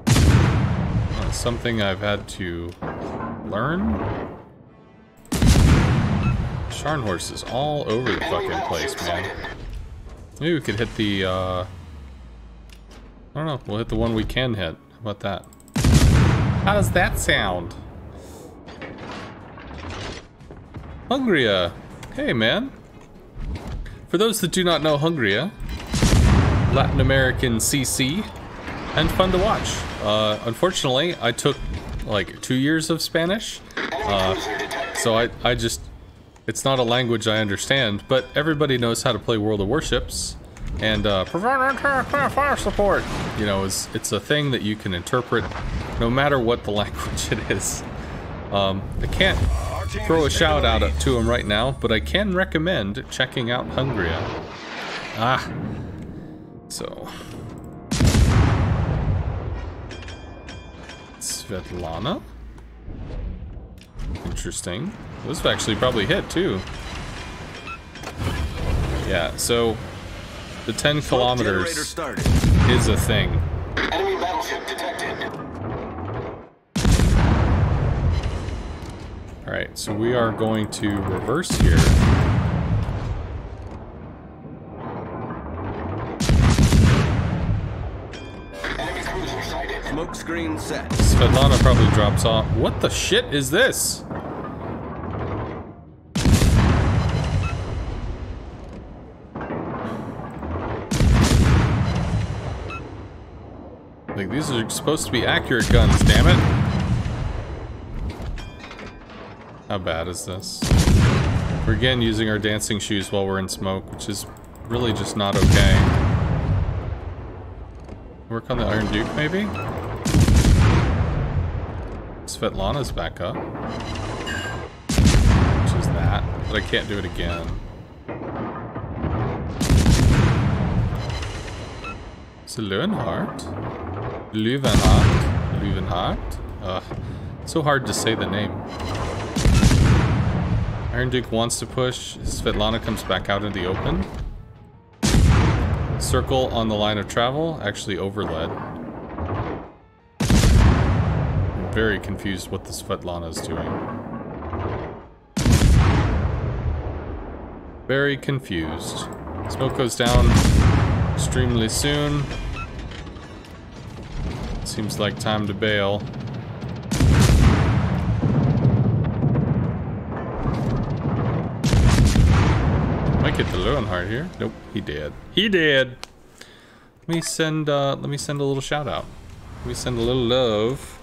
That's something I've had to learn. Sharn horses all over the fucking place, man. Maybe we could hit the, I don't know, we'll hit the one we can hit. How about that? How does that sound? Hungria. Hey, man. For those that do not know Hungria, Latin American CC, and fun to watch. Unfortunately, I took like 2 years of Spanish, so I just, it's not a language I understand, but everybody knows how to play World of Warships, and provide fire support, you know, it's a thing that you can interpret no matter what the language it is. I can't throw a shout out to him right now, but I can recommend checking out Hungria. So Svetlana? Interesting. This actually probably hit too. Yeah, so the 10 kilometers is a thing. Enemy battleship detected. Alright, so we are going to reverse here. Enemy cruiser sighted. Smoke screen set. Svetlana probably drops off. What the shit is this? Like, these are supposed to be accurate guns, damn it. How bad is this? We're again using our dancing shoes while we're in smoke, which is really just not okay. Work on the Iron Duke, maybe? Svetlana's back up. Which is that, but I can't do it again. It's a Löwenhardt? Löwenhardt? Ugh. So hard to say the name. Iron Duke wants to push. Svetlana comes back out in the open. Circle on the line of travel. Actually overled. I'm very confused what the Svetlana is doing. Very confused. Smoke goes down extremely soon. Seems like time to bail. Might get the Löwenhardt here. Nope, he did. He did. Let me send a little shout out. Let me send a little love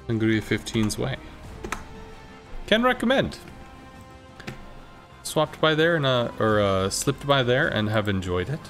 Hungary 15's way. Can recommend. Swapped by there and slipped by there and have enjoyed it.